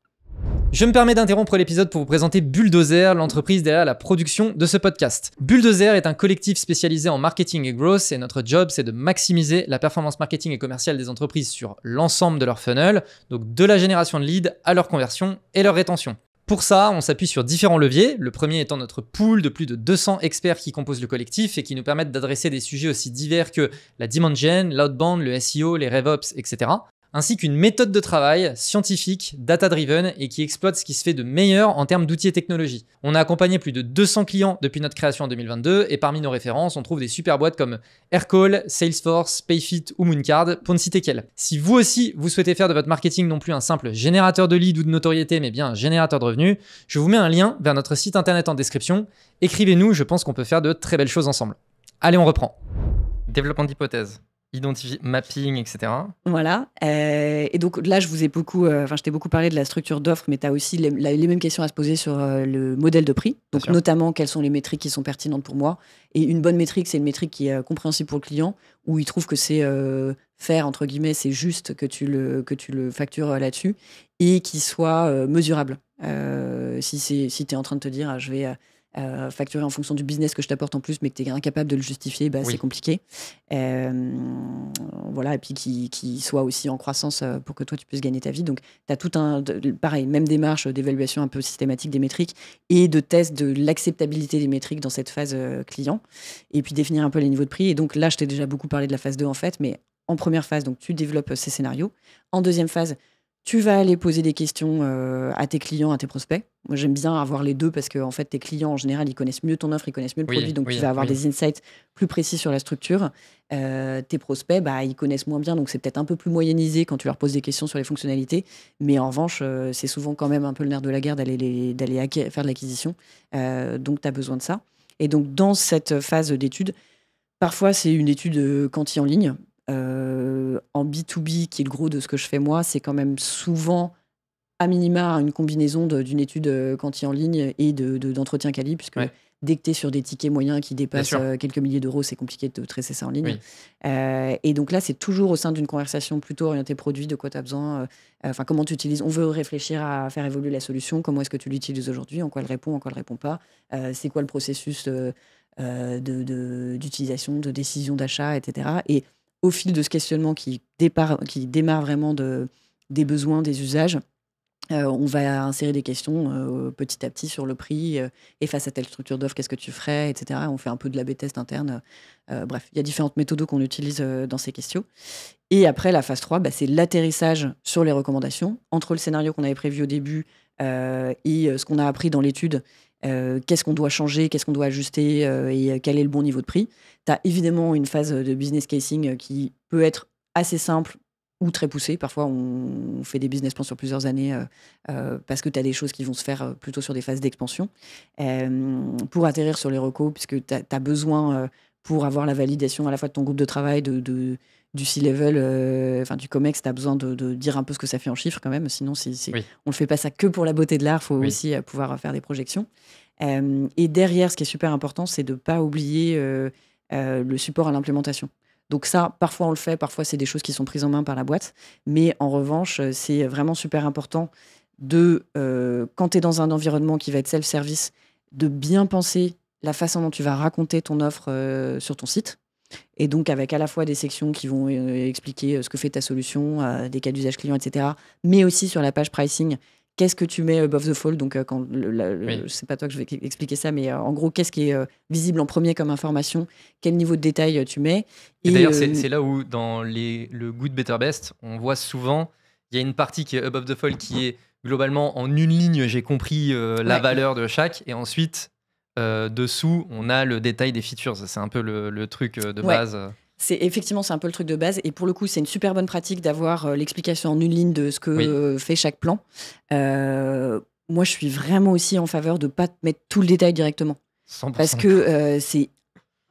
Je me permets d'interrompre l'épisode pour vous présenter Bulldozer, l'entreprise derrière la production de ce podcast. Bulldozer est un collectif spécialisé en marketing et growth et notre job, c'est de maximiser la performance marketing et commerciale des entreprises sur l'ensemble de leur funnel, donc de la génération de leads à leur conversion et leur rétention. Pour ça, on s'appuie sur différents leviers, le premier étant notre pool de plus de 200 experts qui composent le collectif et qui nous permettent d'adresser des sujets aussi divers que la demand gen, l'outbound, le SEO, les RevOps, etc. Ainsi qu'une méthode de travail scientifique, data-driven et qui exploite ce qui se fait de meilleur en termes d'outils et technologies. On a accompagné plus de 200 clients depuis notre création en 2022 et parmi nos références, on trouve des super boîtes comme Aircall, Salesforce, Payfit ou Mooncard pour ne citer qu'elles. Si vous aussi, vous souhaitez faire de votre marketing non plus un simple générateur de leads ou de notoriété, mais bien un générateur de revenus, je vous mets un lien vers notre site internet en description. Écrivez-nous, je pense qu'on peut faire de très belles choses ensemble. Allez, on reprend. Développement d'hypothèses. Mapping, etc. Voilà. Et donc là, je t'ai beaucoup parlé de la structure d'offre, mais tu as aussi les mêmes questions à se poser sur le modèle de prix. Donc notamment, quelles sont les métriques qui sont pertinentes pour moi. Et une bonne métrique, c'est une métrique qui est compréhensible pour le client, où il trouve que c'est faire, entre guillemets, c'est juste que tu le factures là-dessus, et qui soit mesurable. Si tu es en train de te dire, je vais facturer en fonction du business que je t'apporte en plus, mais que tu es incapable de le justifier, oui. C'est compliqué. Voilà, et puis qui soit aussi en croissance pour que toi, tu puisses gagner ta vie. Donc, tu as tout pareil, même démarche d'évaluation un peu systématique des métriques et de test de l'acceptabilité des métriques dans cette phase client. Et puis, définir un peu les niveaux de prix. Et donc, là, je t'ai déjà beaucoup parlé de la phase 2, en fait, mais en première phase, donc, tu développes ces scénarios. En deuxième phase, tu vas aller poser des questions à tes clients, à tes prospects. Moi, j'aime bien avoir les deux parce que en fait, tes clients, en général, ils connaissent mieux ton offre, ils connaissent mieux le produit, donc tu vas avoir des insights plus précis sur la structure. Tes prospects, ils connaissent moins bien, donc c'est peut-être un peu plus moyennisé quand tu leur poses des questions sur les fonctionnalités. Mais en revanche, c'est souvent quand même un peu le nerf de la guerre d'aller faire de l'acquisition. Donc, tu as besoin de ça. Et donc, dans cette phase d'étude, parfois, c'est une étude quanti en ligne. En B2B, qui est le gros de ce que je fais moi, c'est quand même souvent à minima une combinaison d'une étude quanti en ligne et d'entretien quali, puisque dès que tu es sur des tickets moyens qui dépassent quelques milliers d'euros, c'est compliqué de tracer ça en ligne. Oui. Et donc là, c'est toujours au sein d'une conversation plutôt orientée produit, de quoi tu as besoin, comment tu utilises. On veut réfléchir à faire évoluer la solution, comment est-ce que tu l'utilises aujourd'hui, en quoi elle répond, en quoi elle ne répond pas, c'est quoi le processus d'utilisation, de décision d'achat, etc. Et au fil de ce questionnement qui démarre vraiment des besoins, des usages, On va insérer des questions petit à petit sur le prix et face à telle structure d'offre, qu'est-ce que tu ferais, etc. On fait un peu de l'A/B test interne. Bref, il y a différentes méthodes qu'on utilise dans ces questions. Et après, la phase 3, c'est l'atterrissage sur les recommandations. Entre le scénario qu'on avait prévu au début et ce qu'on a appris dans l'étude, qu'est-ce qu'on doit changer, qu'est-ce qu'on doit ajuster et quel est le bon niveau de prix. Tu as évidemment une phase de business casing qui peut être assez simple ou très poussée. Parfois, on fait des business plans sur plusieurs années parce que tu as des choses qui vont se faire plutôt sur des phases d'expansion. Pour atterrir sur les recos, puisque tu as besoin, pour avoir la validation à la fois de ton groupe de travail, du C-level, du COMEX, tu as besoin de dire un peu ce que ça fait en chiffres quand même. Sinon, Oui. on ne le fait pas ça que pour la beauté de l'art, il faut aussi pouvoir faire des projections. Et derrière, ce qui est super important, c'est de ne pas oublier le support à l'implémentation. Donc ça, parfois on le fait, parfois c'est des choses qui sont prises en main par la boîte. Mais en revanche, c'est vraiment super important quand tu es dans un environnement qui va être self-service, de bien penser la façon dont tu vas raconter ton offre sur ton site. Et donc avec à la fois des sections qui vont expliquer ce que fait ta solution, des cas d'usage client, etc. Mais aussi sur la page pricing, qu'est-ce que tu mets above the fold? Donc, c'est pas toi que je vais expliquer ça, mais en gros, qu'est-ce qui est visible en premier comme information? Quel niveau de détail tu mets? Et d'ailleurs, c'est là où, dans le Good, Better, Best, on voit souvent, il y a une partie qui est above the fold, qui est globalement en une ligne, j'ai compris la valeur de chaque, et ensuite, dessous, on a le détail des features. C'est un peu le truc de base. Effectivement, c'est un peu le truc de base. Et pour le coup, c'est une super bonne pratique d'avoir l'explication en une ligne de ce que fait chaque plan. Moi, je suis vraiment aussi en faveur de ne pas mettre tout le détail directement. 100%. Parce que c'est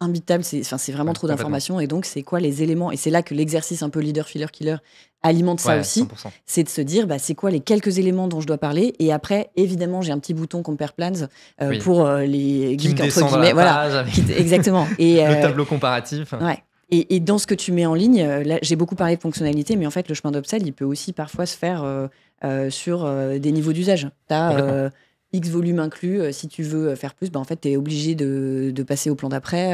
imbitable, c'est vraiment trop d'informations. Et donc, c'est quoi les éléments? Et c'est là que l'exercice un peu leader, filler, killer alimente ça aussi. 100%. C'est de se dire, c'est quoi les quelques éléments dont je dois parler? Et après, évidemment, j'ai un petit bouton Compare Plans pour les geeks, entre guillemets. Voilà. Exactement. Et, le tableau comparatif. Ouais. Et dans ce que tu mets en ligne, là, j'ai beaucoup parlé de fonctionnalité, mais en fait, le chemin d'upsell, il peut aussi parfois se faire sur des niveaux d'usage. Tu as X volume inclus. Si tu veux faire plus, en fait, tu es obligé de passer au plan d'après.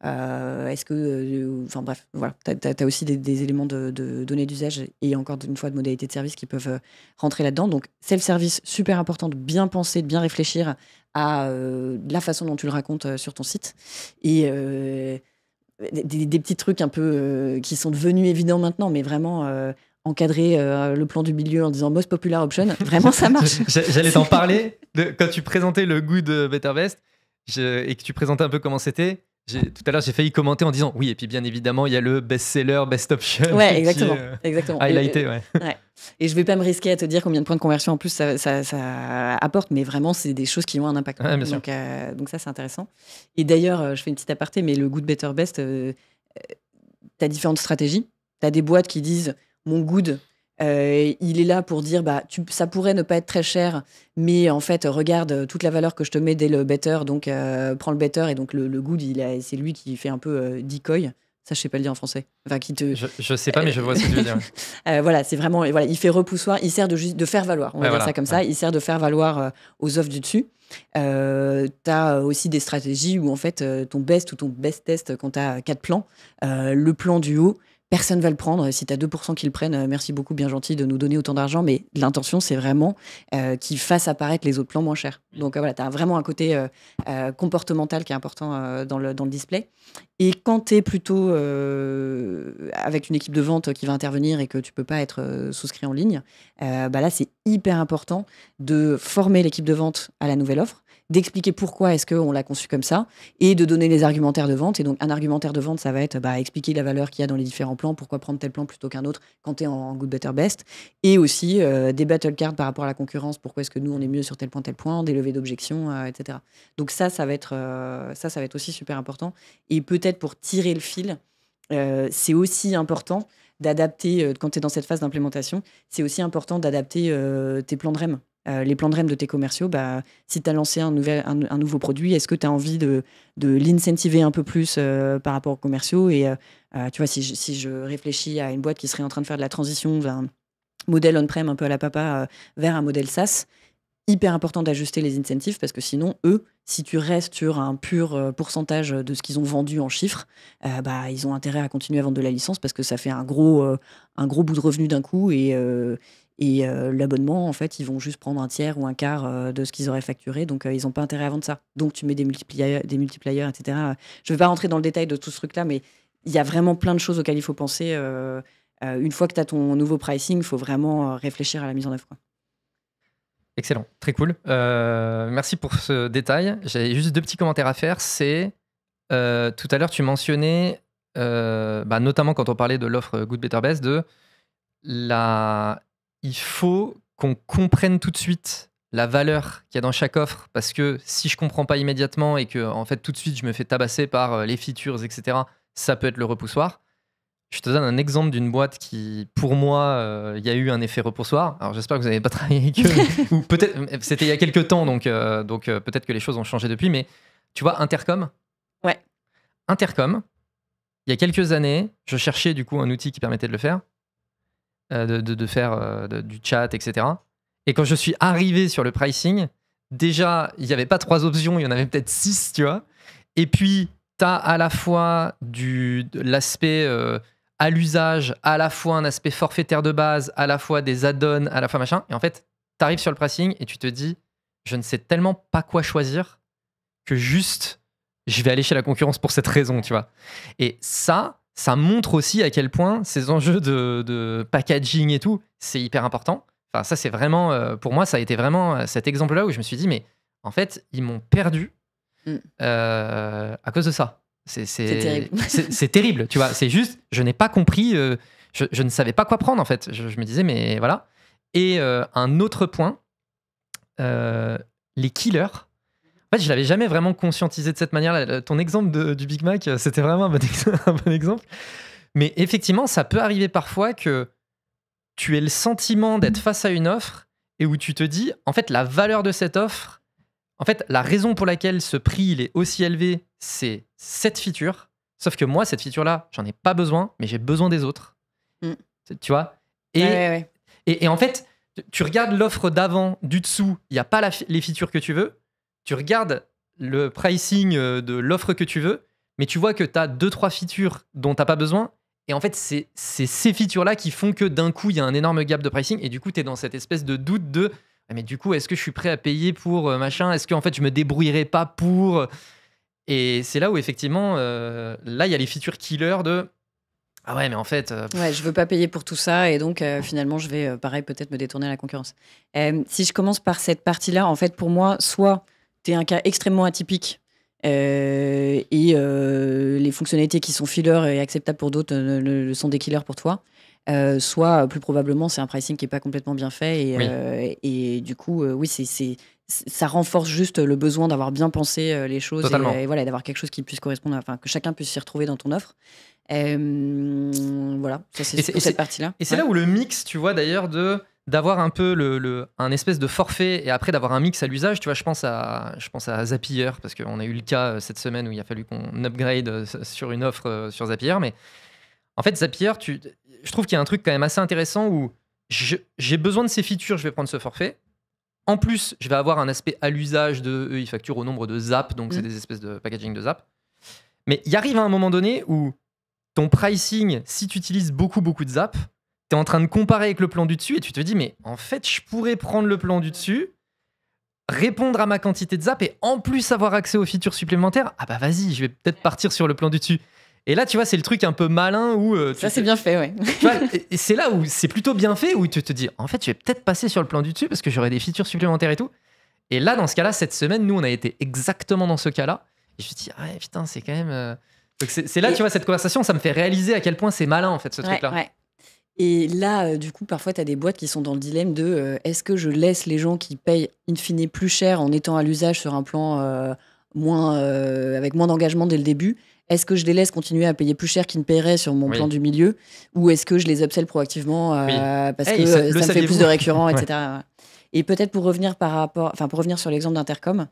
Est-ce que. Enfin, bref, voilà. Tu as aussi des éléments de données d'usage et encore une fois de modalités de service qui peuvent rentrer là-dedans. Donc, self-service, super important de bien penser, de bien réfléchir à la façon dont tu le racontes sur ton site. Et. Des petits trucs un peu qui sont devenus évidents maintenant, mais vraiment encadrer le plan du milieu en disant most popular option, vraiment ça marche. J'allais t'en parler quand tu présentais le Good, Better, Best et que tu présentais un peu comment c'était. Tout à l'heure, j'ai failli commenter en disant oui, et puis bien évidemment, il y a le best-seller, best option. Ouais, exactement. Exactement. Highlighté, ouais. Et je vais pas me risquer à te dire combien de points de conversion en plus ça apporte, mais vraiment, c'est des choses qui ont un impact. Ouais, bien sûr. Donc ça, c'est intéressant. Et d'ailleurs, je fais une petite aparté, mais le Good, Better, Best, tu as différentes stratégies. Tu as des boîtes qui disent mon Good, il est là pour dire ça pourrait ne pas être très cher, mais en fait regarde toute la valeur que je te mets dès le better, donc prends le better, et donc le good c'est lui qui fait un peu decoy, ça je sais pas le dire en français, enfin qui te je sais pas, mais je vois ce que tu veux dire. Voilà, c'est vraiment il fait repoussoir, il sert de faire valoir, on va dire ça comme ça, il sert de faire valoir aux offres du dessus. T'as aussi des stratégies où en fait ton best ou ton best test, quand t'as 4 plans, le plan du haut, personne ne va le prendre. Si tu as 2% qui le prennent, merci beaucoup, bien gentil de nous donner autant d'argent. Mais l'intention, c'est vraiment qu'ils fassent apparaître les autres plans moins chers. Donc voilà, tu as vraiment un côté comportemental qui est important dans le display. Et quand tu es plutôt avec une équipe de vente qui va intervenir et que tu peux pas être souscrit en ligne, là, c'est hyper important de former l'équipe de vente à la nouvelle offre, d'expliquer pourquoi est-ce qu'on l'a conçu comme ça et de donner les argumentaires de vente. Et donc, un argumentaire de vente, ça va être expliquer la valeur qu'il y a dans les différents plans, pourquoi prendre tel plan plutôt qu'un autre quand tu es en good, better, best. Et aussi des battle cards par rapport à la concurrence, pourquoi est-ce que nous, on est mieux sur tel point, des levées d'objections, etc. Donc ça va être aussi super important. Et peut-être pour tirer le fil, c'est aussi important d'adapter, quand tu es dans cette phase d'implémentation, c'est aussi important d'adapter tes plans de REM. Les plans de REM de tes commerciaux, si tu as lancé un nouveau produit, est-ce que tu as envie de l'incentiver un peu plus par rapport aux commerciaux? Et tu vois, si je réfléchis à une boîte qui serait en train de faire de la transition d'un modèle on-prem un peu à la papa vers un modèle SaaS, hyper important d'ajuster les incentives, parce que sinon, eux, si tu restes sur un pur pourcentage de ce qu'ils ont vendu en chiffres, ils ont intérêt à continuer à vendre de la licence parce que ça fait un gros bout de revenu d'un coup et l'abonnement, en fait, ils vont juste prendre un tiers ou un quart de ce qu'ils auraient facturé. Donc, ils n'ont pas intérêt à vendre ça. Donc, tu mets des multipliers, etc. Je ne vais pas rentrer dans le détail de tout ce truc-là, mais il y a vraiment plein de choses auxquelles il faut penser. Une fois que tu as ton nouveau pricing, il faut vraiment réfléchir à la mise en œuvre. Excellent, très cool. Merci pour ce détail. J'avais juste 2 petits commentaires à faire. C'est tout à l'heure, tu mentionnais, notamment quand on parlait de l'offre Good, Better, Best, il faut qu'on comprenne tout de suite la valeur qu'il y a dans chaque offre, parce que si je comprends pas immédiatement et que en fait tout de suite je me fais tabasser par les features, etc., ça peut être le repoussoir. Je te donne un exemple d'une boîte qui, pour moi, il y a eu un effet repoussoir. Alors j'espère que vous n'avez pas travaillé avec eux, ou peut-être c'était il y a quelques temps, donc peut-être que les choses ont changé depuis. Mais tu vois, Intercom. Ouais. Intercom. Il y a quelques années, je cherchais du coup un outil qui permettait de le faire, de faire du chat, etc. Et quand je suis arrivé sur le pricing, déjà il n'y avait pas 3 options, il y en avait peut-être 6, tu vois. Et puis tu as à la fois de l'aspect à l'usage, à la fois un aspect forfaitaire de base, à la fois des add-ons, à la fois machin. Et en fait, tu arrives sur le pricing et tu te dis, je ne sais tellement pas quoi choisir que juste, je vais aller chez la concurrence pour cette raison, tu vois. Et ça montre aussi à quel point ces enjeux de packaging et tout, c'est hyper important. Enfin, ça, c'est vraiment, pour moi, ça a été vraiment cet exemple-là où je me suis dit, mais en fait, ils m'ont perdu à cause de ça. C'est terrible. C'est terrible, tu vois. C'est juste, je n'ai pas compris, je ne savais pas quoi prendre en fait. Je me disais, mais voilà. Et un autre point, les killers. En fait, je l'avais jamais vraiment conscientisé de cette manière. Ton exemple du Big Mac, c'était vraiment un bon exemple. Mais effectivement, ça peut arriver parfois que tu aies le sentiment d'être face à une offre et où tu te dis, en fait, la valeur de cette offre, en fait, la raison pour laquelle ce prix il est aussi élevé, c'est cette feature. Sauf que moi, cette feature-là, j'en ai pas besoin, mais j'ai besoin des autres. Tu vois ? Ouais. Et en fait, tu regardes l'offre d'avant, du dessous, il n'y a pas les features que tu veux. Tu regardes le pricing de l'offre que tu veux, mais tu vois que tu as 2-3 features dont tu n'as pas besoin. Et en fait, c'est ces features-là qui font que d'un coup, il y a un énorme gap de pricing. Et du coup, tu es dans cette espèce de doute de mais du coup, est-ce que je suis prêt à payer pour machin ? Est-ce qu'en fait, je me débrouillerai pas pour... Et c'est là où, effectivement, là, il y a les features killers de... Ah ouais, mais en fait... Ouais, je veux pas payer pour tout ça et donc finalement, je vais, pareil, peut-être me détourner à la concurrence. Si je commence par cette partie-là, en fait, pour moi, soit tu es un cas extrêmement atypique et les fonctionnalités qui sont fillers et acceptables pour d'autres sont des killers pour toi. Soit plus probablement c'est un pricing qui est pas complètement bien fait et du coup oui ça renforce juste le besoin d'avoir bien pensé les choses et voilà d'avoir quelque chose qui puisse correspondre, enfin que chacun puisse s'y retrouver dans ton offre. Voilà, ça c'est pour cette partie-là. Et c'est là où le mix, tu vois d'ailleurs d'avoir un peu un espèce de forfait et après d'avoir un mix à l'usage, tu vois, je pense à Zapier parce qu'on a eu le cas cette semaine où il a fallu qu'on upgrade sur une offre sur Zapier, mais en fait Zapier, je trouve qu'il y a un truc quand même assez intéressant où j'ai besoin de ces features, je vais prendre ce forfait. En plus, je vais avoir un aspect à l'usage eux, ils facturent au nombre de zaps, donc c'est des espèces de packaging de zaps. Mais il arrive à un moment donné où ton pricing, si tu utilises beaucoup de zaps, tu es en train de comparer avec le plan du dessus et tu te dis, mais en fait, je pourrais prendre le plan du dessus, répondre à ma quantité de zaps et en plus avoir accès aux features supplémentaires. Ah bah vas-y, je vais peut-être partir sur le plan du dessus. Et là, tu vois, c'est le truc un peu malin où... ça, c'est bien fait, ouais. Tu vois, et c'est là où c'est plutôt bien fait, où tu te dis, en fait, je vais peut-être passer sur le plan du dessus parce que j'aurai des features supplémentaires et tout. Et là, dans ce cas-là, cette semaine, nous, on a été exactement dans ce cas-là. Et je me suis dit, ah ouais, putain, c'est quand même... Donc c'est là, tu vois, cette conversation, ça me fait réaliser à quel point c'est malin, en fait, ce truc-là. Ouais. Et là, du coup, parfois, tu as des boîtes qui sont dans le dilemme de est-ce que je laisse les gens qui payent in fine plus cher en étant à l'usage sur un plan avec moins d'engagement dès le début ? Est-ce que je les laisse continuer à payer plus cher qu'ils ne paieraient sur mon plan du milieu ? Ou est-ce que je les upsell proactivement parce que ça me fait plus de récurrents, etc. Et peut-être pour revenir sur l'exemple d'Intercom,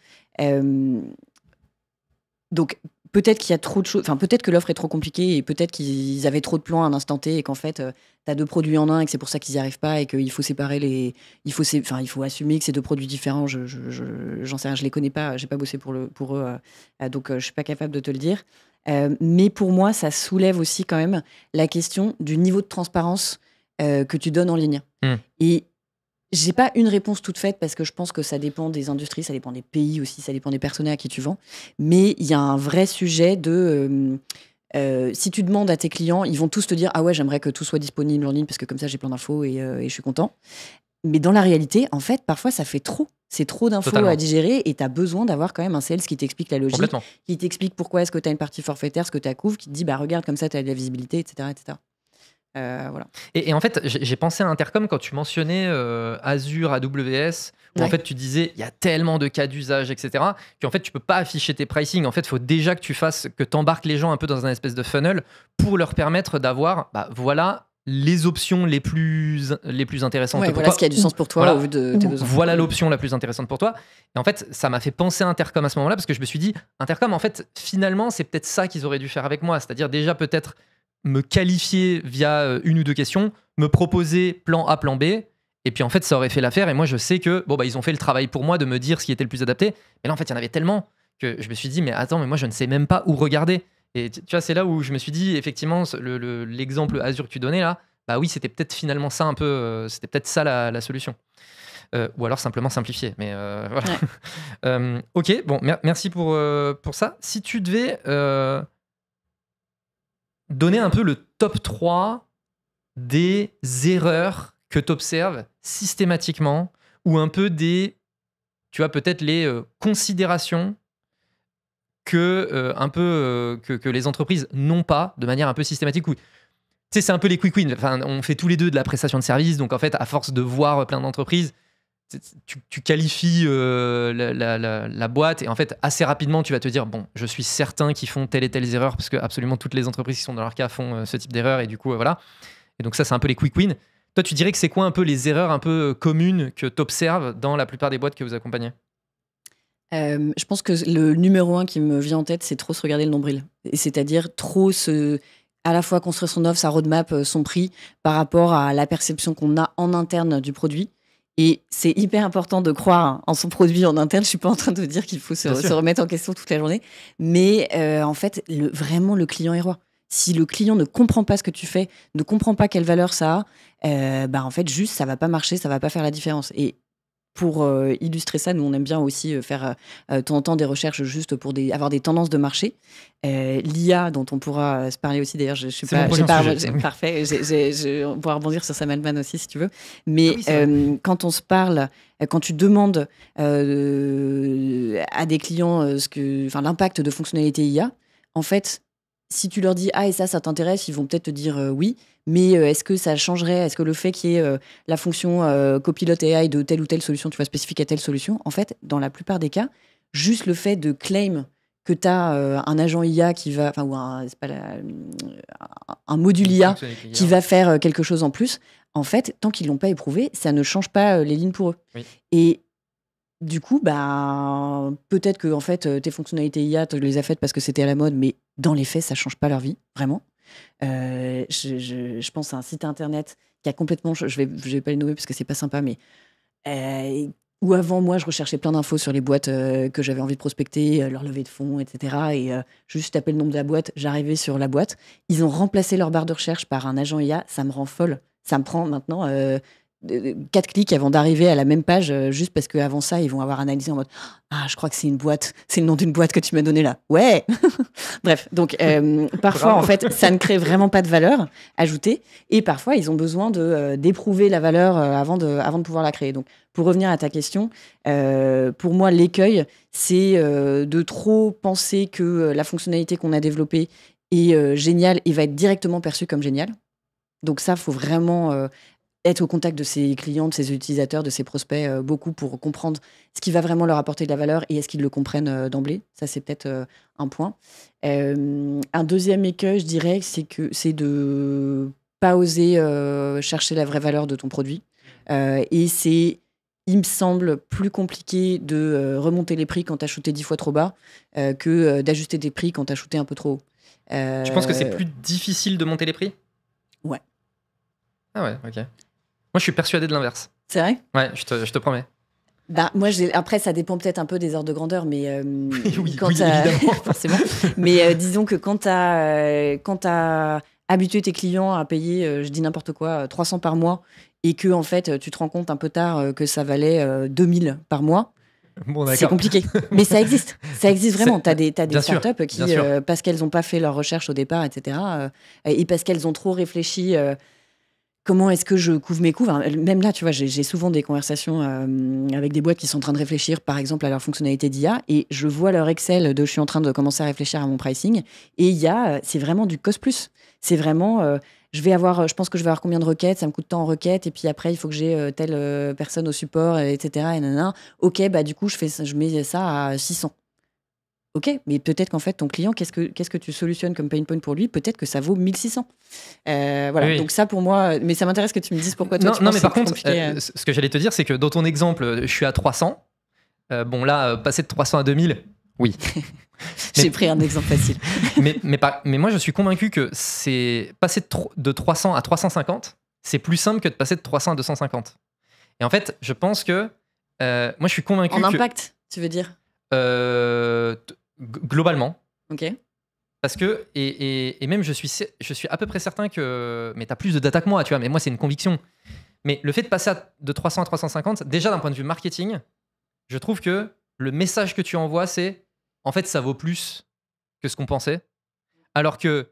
donc peut-être qu'il y a trop de choses, enfin peut-être que l'offre est trop compliquée et peut-être qu'ils avaient trop de plans à un instant T et qu'en fait tu as 2 produits en un et que c'est pour ça qu'ils n'y arrivent pas et qu'il faut séparer il faut assumer que c'est 2 produits différents. J'en sais rien, je les connais pas, j'ai pas bossé pour eux, donc je suis pas capable de te le dire. Mais pour moi, ça soulève aussi quand même la question du niveau de transparence que tu donnes en ligne. Et J'ai pas une réponse toute faite parce que je pense que ça dépend des industries, ça dépend des pays aussi, ça dépend des personnes à qui tu vends. Mais il y a un vrai sujet de si tu demandes à tes clients, ils vont tous te dire ah ouais, j'aimerais que tout soit disponible en ligne parce que comme ça j'ai plein d'infos et je suis content. Mais dans la réalité, en fait, parfois ça fait trop. C'est trop d'infos Totalement. à digérer et tu as besoin d'avoir quand même un sales qui t'explique la logique, Complètement. qui t'explique pourquoi est-ce que tu as une partie forfaitaire, ce que tu as couvre, qui te dit bah regarde comme ça tu as de la visibilité, etc. etc. Voilà. Et en fait, j'ai pensé à Intercom quand tu mentionnais Azure, AWS, où en Ouais. fait tu disais il y a tellement de cas d'usage, etc., qu'en fait tu peux pas afficher tes pricing. En fait, il faut déjà que tu embarques les gens un peu dans un espèce de funnel pour leur permettre d'avoir, voilà, les options les plus intéressantes Ouais, pour voilà toi. ce qui a du sens pour toi Voilà. au vu de tes Ou besoins. voilà l'option la plus intéressante pour toi. Et en fait, ça m'a fait penser à Intercom à ce moment-là parce que je me suis dit, Intercom, en fait, finalement, c'est peut-être ça qu'ils auraient dû faire avec moi. C'est-à-dire déjà peut-être me qualifier via une ou deux questions, me proposer plan A, plan B, et puis en fait, ça aurait fait l'affaire. Et moi, je sais que ils ont fait le travail pour moi de me dire ce qui était le plus adapté. Et là, en fait, il y en avait tellement que je me suis dit, mais attends, mais moi, je ne sais même pas où regarder. Et tu vois, c'est là où je me suis dit, effectivement, l'exemple Azure que tu donnais là, bah oui, c'était peut-être finalement ça un peu, c'était peut-être ça la solution. Ou alors simplement simplifier. Mais voilà. Ouais. Ok, bon, merci pour ça. Si tu devais donner un peu le top 3 des erreurs que tu observes systématiquement ou un peu des, tu vois, peut-être les considérations que les entreprises n'ont pas de manière un peu systématique. Tu sais, c'est un peu les quick wins. Enfin, on fait tous les deux de la prestation de service, donc en fait, à force de voir plein d'entreprises, tu qualifies la boîte et en fait assez rapidement tu vas te dire bon, je suis certain qu'ils font telle et telle erreur parce que absolument toutes les entreprises qui sont dans leur cas font ce type d'erreur et du coup voilà. Et donc ça c'est un peu les quick wins. Toi tu dirais que c'est quoi un peu les erreurs un peu communes que tu observes dans la plupart des boîtes que vous accompagnez? Je pense que le numéro 1 qui me vient en tête, c'est trop se regarder le nombril. Et c'est-à-dire trop à la fois construire son offre, sa roadmap, son prix par rapport à la perception qu'on a en interne du produit. Et c'est hyper important de croire en son produit en interne. Je suis pas en train de dire qu'il faut se remettre en question toute la journée. Mais en fait, vraiment, le client est roi. Si le client ne comprend pas ce que tu fais, ne comprend pas quelle valeur ça a, en fait, juste, ça va pas marcher, ça va pas faire la différence. Et pour illustrer ça, nous, on aime bien aussi faire de temps en temps des recherches juste pour avoir des tendances de marché. L'IA, dont on pourra se parler aussi, d'ailleurs, je suis pas... Parfait, on pourra rebondir sur Sam Altman aussi, si tu veux. Mais quand on se parle, quand tu demandes à des clients l'impact de fonctionnalités IA, en fait, si tu leur dis « Ah, et ça t'intéresse », ils vont peut-être te dire oui. Mais est-ce que ça changerait? Est-ce que le fait qu'il y ait la fonction Copilot AI de telle ou telle solution, tu vois, spécifique à telle solution, en fait, dans la plupart des cas, juste le fait de claim que tu as un agent IA qui va, ou un module IA qui va faire quelque chose en plus, en fait, tant qu'ils ne l'ont pas éprouvé, ça ne change pas les lignes pour eux. Oui. Et du coup, peut-être que en fait, tes fonctionnalités IA, tu les as faites parce que c'était à la mode, mais dans les faits, ça ne change pas leur vie, vraiment. Je pense à un site internet qui a complètement... Je vais pas les nommer parce que c'est pas sympa, mais où avant, moi, je recherchais plein d'infos sur les boîtes que j'avais envie de prospecter, leur levée de fonds, etc. Et juste taper le nom de la boîte, j'arrivais sur la boîte. Ils ont remplacé leur barre de recherche par un agent IA. Ça me rend folle. Ça me prend maintenant 4 clics avant d'arriver à la même page, juste parce qu'avant ça, ils vont avoir analysé en mode « Ah, je crois que c'est une boîte. C'est le nom d'une boîte que tu m'as donné là. » Ouais. Bref, donc parfois, en fait, ça ne crée vraiment pas de valeur ajoutée. Et parfois, ils ont besoin d'éprouver la valeur avant de pouvoir la créer. Donc, pour revenir à ta question, pour moi, l'écueil, c'est de trop penser que la fonctionnalité qu'on a développée est géniale et va être directement perçue comme géniale. Donc ça, il faut vraiment... être au contact de ses clients, de ses utilisateurs, de ses prospects, beaucoup pour comprendre ce qui va vraiment leur apporter de la valeur et est-ce qu'ils le comprennent d'emblée. Ça, c'est peut-être un point. Un deuxième écueil, je dirais, c'est de pas oser chercher la vraie valeur de ton produit. Et c'est, il me semble, plus compliqué de remonter les prix quand tu as shooté 10 fois trop bas que d'ajuster tes prix quand tu as shooté un peu trop haut. Tu penses que c'est plus difficile de monter les prix? Ouais. Ah ouais, ok. Moi, je suis persuadé de l'inverse. C'est vrai? Ouais, je te promets. Moi, après, ça dépend peut-être un peu des ordres de grandeur, mais oui, quand évidemment. forcément. Mais disons que quand tu as habitué tes clients à payer, je dis n'importe quoi, 300 par mois, et que en fait, tu te rends compte un peu tard que ça valait 2000 par mois, Bon, c'est d'accord. compliqué. Mais ça existe vraiment. C'est- T'as des bien sûr, startups qui, bien sûr. parce qu'elles n'ont pas fait leurs recherches au départ, etc., et parce qu'elles ont trop réfléchi, comment est-ce que je couvre mes coûts. Enfin, même là, tu vois, j'ai souvent des conversations avec des boîtes qui sont en train de réfléchir, par exemple, à leur fonctionnalité d'IA, et je vois leur Excel de je suis en train de commencer à réfléchir à mon pricing, et c'est vraiment du cost plus. C'est vraiment, je pense que je vais avoir combien de requêtes, ça me coûte tant en requêtes, et puis après, il faut que j'ai telle personne au support, etc. Et nanana. Ok, bah du coup, je mets ça à 600. Ok, mais peut-être qu'en fait, ton client, qu'est-ce que tu solutionnes comme pain point pour lui? Peut-être que ça vaut 1600. Voilà, Oui, donc oui. ça pour moi, mais ça m'intéresse que tu me dises pourquoi toi Non, tu non, penses mais que c'est par plus contre, compliqué. ce que j'allais te dire, c'est que dans ton exemple, je suis à 300. Bon, là, passer de 300 à 2000, oui. J'ai pris un exemple facile. Mais moi, je suis convaincu que c'est passer de 300 à 350, c'est plus simple que de passer de 300 à 250. Et en fait, je pense que moi, je suis convaincu En que impact, tu veux dire? globalement, Ok. parce que et même je suis à peu près certain que mais t'as plus de data que moi, tu vois. Mais moi, c'est une conviction. Mais le fait de passer de 300 à 350, déjà d'un point de vue marketing, je trouve que le message que tu envoies, c'est en fait, ça vaut plus que ce qu'on pensait. Alors que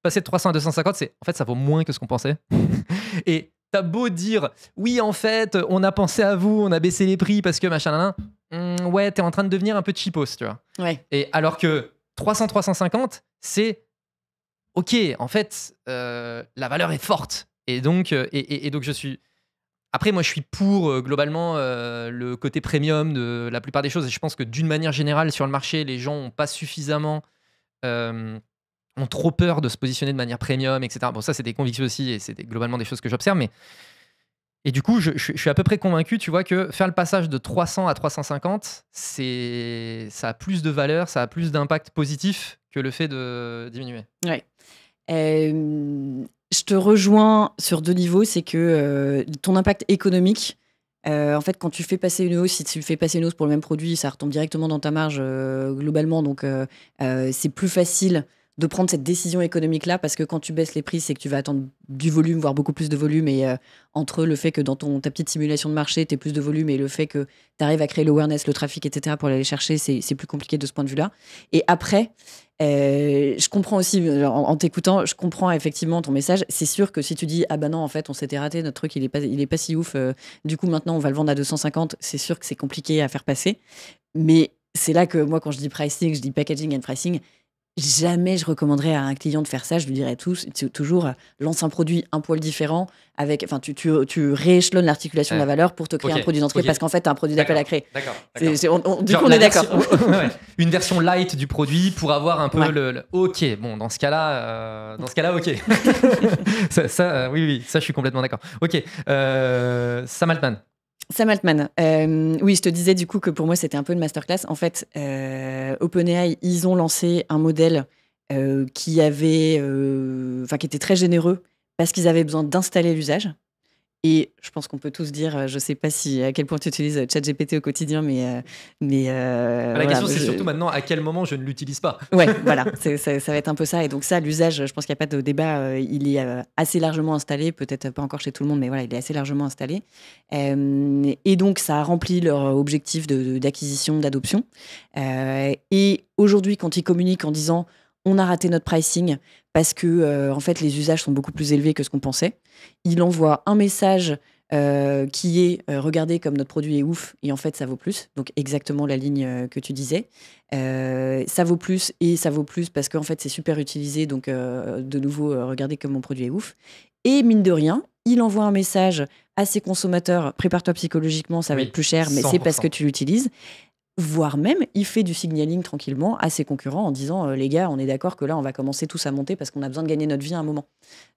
passer de 300 à 250, c'est en fait, ça vaut moins que ce qu'on pensait. Et t'as beau dire, oui, en fait, on a pensé à vous, on a baissé les prix parce que machin, ouais, t'es en train de devenir un peu cheapos, tu vois. Ouais. Et alors que 300-350, c'est ok, en fait, la valeur est forte. Et donc, et donc je suis. Après, moi, je suis pour globalement le côté premium de la plupart des choses. Et je pense que d'une manière générale, sur le marché, les gens n'ont pas suffisamment. Ont trop peur de se positionner de manière premium, etc. Bon, ça, c'est des convictions aussi, et c'est globalement des choses que j'observe. Mais et du coup, je suis à peu près convaincu, tu vois, que faire le passage de 300 à 350, ça a plus de valeur, ça a plus d'impact positif que le fait de diminuer. Ouais. Je te rejoins sur deux niveaux. C'est que ton impact économique, en fait, quand tu fais passer une hausse, si tu fais passer une hausse pour le même produit, ça retombe directement dans ta marge globalement. Donc, c'est plus facile de prendre cette décision économique-là parce que quand tu baisses les prix, c'est que tu vas attendre du volume, voire beaucoup plus de volume. Et entre le fait que dans ta petite simulation de marché, tu aies plus de volume et le fait que tu arrives à créer l'awareness, le trafic, etc., pour aller les chercher, c'est plus compliqué de ce point de vue-là. Et après, je comprends aussi, en t'écoutant, je comprends effectivement ton message. C'est sûr que si tu dis, ah bah non, en fait, on s'était raté, notre truc, il est pas si ouf, du coup, maintenant, on va le vendre à 250, c'est sûr que c'est compliqué à faire passer. Mais c'est là que moi, quand je dis pricing, je dis packaging and pricing. Jamais je recommanderais à un client de faire ça. Je lui dirais toujours, lance un produit un poil différent. Enfin, tu rééchelonnes l'articulation de la valeur pour te créer un produit d'entrée parce qu'en fait, tu as un produit d'appel à créer. D'accord. Du coup, on est d'accord. Ouais, une version light du produit pour avoir un peu Ouais. Ok, bon, dans ce cas-là, ok. Oui, ça, je suis complètement d'accord. Ok, Sam Altman. Sam Altman, oui, je te disais du coup que pour moi c'était un peu une masterclass. En fait, OpenAI, ils ont lancé un modèle qui était très généreux parce qu'ils avaient besoin d'installer l'usage. Et je pense qu'on peut tous dire, je ne sais pas à quel point tu utilises ChatGPT au quotidien, La question, c'est surtout maintenant à quel moment je ne l'utilise pas. Ouais, voilà, ça va être un peu ça. Et donc ça, l'usage, je pense qu'il n'y a pas de débat. Il est assez largement installé, peut-être pas encore chez tout le monde, mais voilà, il est assez largement installé. Et donc ça a rempli leur objectif d'acquisition, d'adoption. Et aujourd'hui, quand ils communiquent en disant on a raté notre pricing parce que en fait les usages sont beaucoup plus élevés que ce qu'on pensait, il envoie un message qui est regardez comme notre produit est ouf et en fait ça vaut plus. Donc exactement la ligne que tu disais. Ça vaut plus et ça vaut plus parce qu'en fait c'est super utilisé. Donc de nouveau regardez comme mon produit est ouf. Et mine de rien, il envoie un message à ses consommateurs prépare-toi psychologiquement, ça va être plus cher, mais c'est parce que tu l'utilises. Voire même, il fait du signaling tranquillement à ses concurrents en disant les gars, on est d'accord que là, on va commencer tous à monter parce qu'on a besoin de gagner notre vie à un moment.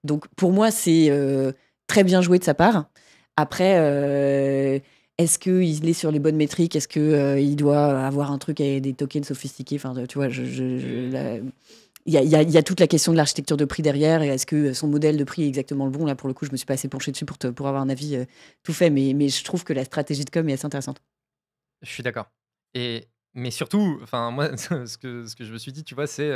Donc pour moi, c'est très bien joué de sa part. Après, est-ce qu'il est sur les bonnes métriques? Est-ce qu'il doit avoir un truc avec des tokens sophistiqués? Enfin, tu vois, il y a toute la question de l'architecture de prix derrière. Et est-ce que son modèle de prix est exactement le bon? Là, pour le coup, je me suis pas assez penchée dessus pour avoir un avis tout fait. Mais je trouve que la stratégie de com est assez intéressante. Je suis d'accord. Mais surtout, enfin, moi, ce que je me suis dit, tu vois, c'est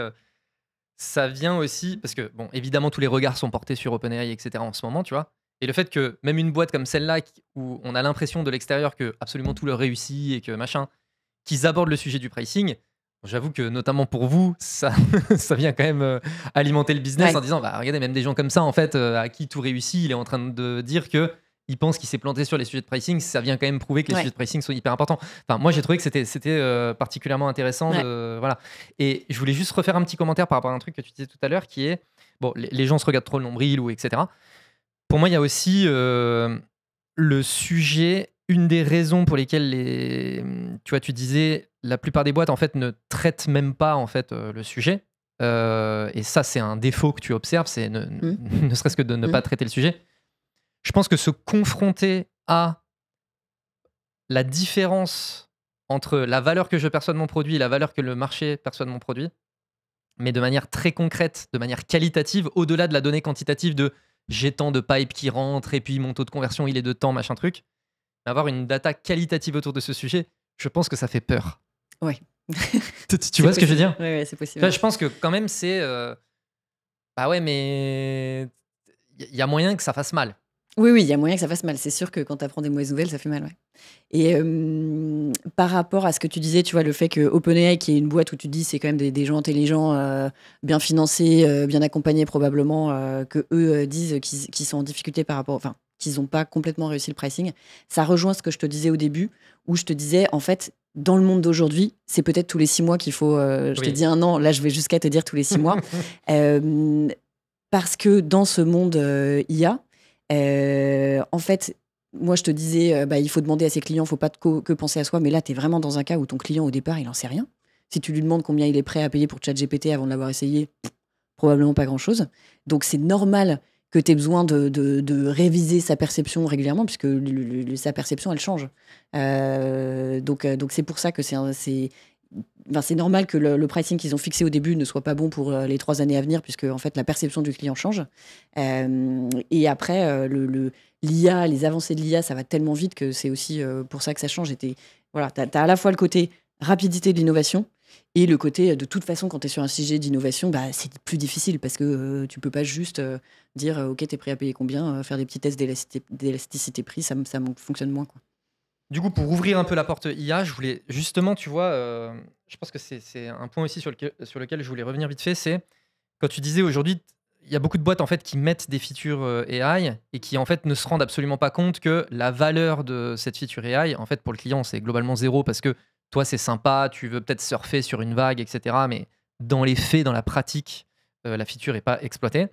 ça vient aussi parce que, bon, évidemment, tous les regards sont portés sur OpenAI, etc. en ce moment, tu vois. Et le fait que même une boîte comme celle-là, où on a l'impression de l'extérieur que absolument tout leur réussit et que machin, qu'ils abordent le sujet du pricing, j'avoue que notamment pour vous, ça, ça vient quand même alimenter le business en disant, bah, regardez, même des gens comme ça, en fait, à qui tout réussit, il est en train de dire que il pense qu'il s'est planté sur les sujets de pricing, ça vient quand même prouver que les sujets de pricing sont hyper importants. Enfin, moi, j'ai trouvé que c'était particulièrement intéressant. Voilà. Et je voulais juste refaire un petit commentaire par rapport à un truc que tu disais tout à l'heure, qui est, bon, les gens se regardent trop le nombril, ou etc. Pour moi, il y a aussi le sujet, une des raisons pour lesquelles tu disais, la plupart des boîtes en fait ne traitent même pas en fait le sujet. Et ça, c'est un défaut que tu observes, c'est ne serait-ce que de ne pas traiter le sujet. Je pense que se confronter à la différence entre la valeur que je perçois de mon produit et la valeur que le marché perçoit de mon produit, mais de manière très concrète, de manière qualitative, au-delà de la donnée quantitative de j'ai tant de pipe qui rentre et puis mon taux de conversion il est de temps, machin truc. Avoir une data qualitative autour de ce sujet, je pense que ça fait peur. Ouais. Tu vois ce que je veux dire ? Ouais, c'est possible. Je pense que quand même c'est... bah ouais, mais il y a moyen que ça fasse mal. Oui, il y a moyen que ça fasse mal. C'est sûr que quand tu apprends des mauvaises nouvelles, ça fait mal. Ouais. Et par rapport à ce que tu disais, tu vois, le fait que OpenAI, qui est une boîte où tu dis c'est quand même des gens intelligents, bien financés, bien accompagnés probablement, que eux disent qu'ils sont en difficulté par rapport, enfin, qu'ils n'ont pas complètement réussi le pricing, ça rejoint ce que je te disais au début, où je te disais, en fait, dans le monde d'aujourd'hui, c'est peut-être tous les 6 mois qu'il faut. Je te dis 1 an, là, je vais jusqu'à te dire tous les 6 mois, parce que dans ce monde IA. En fait, moi je te disais, il faut demander à ses clients, il ne faut pas que penser à soi, mais là tu es vraiment dans un cas où ton client au départ il n'en sait rien. Si tu lui demandes combien il est prêt à payer pour ChatGPT avant de l'avoir essayé, probablement pas grand chose. Donc c'est normal que tu aies besoin de réviser sa perception régulièrement, puisque sa perception elle change. Donc c'est pour ça que c'est normal que le pricing qu'ils ont fixé au début ne soit pas bon pour les 3 années à venir, puisque en fait, la perception du client change. Et après, l'IA, les avancées de l'IA, ça va tellement vite que c'est aussi pour ça que ça change. Voilà, tu as à la fois le côté rapidité de l'innovation et le côté, de toute façon, quand tu es sur un sujet d'innovation, c'est plus difficile parce que tu peux pas juste dire OK, tu es prêt à payer combien, faire des petits tests d'élasticité prix, ça fonctionne moins, quoi. Du coup, pour ouvrir un peu la porte IA, je voulais justement, tu vois, je pense que c'est un point aussi sur lequel je voulais revenir vite fait, c'est quand tu disais aujourd'hui, il y a beaucoup de boîtes en fait qui mettent des features AI et qui en fait ne se rendent absolument pas compte que la valeur de cette feature AI, en fait pour le client, c'est globalement 0 parce que toi c'est sympa, tu veux peut-être surfer sur une vague, etc. Mais dans les faits, dans la pratique, la feature n'est pas exploitée.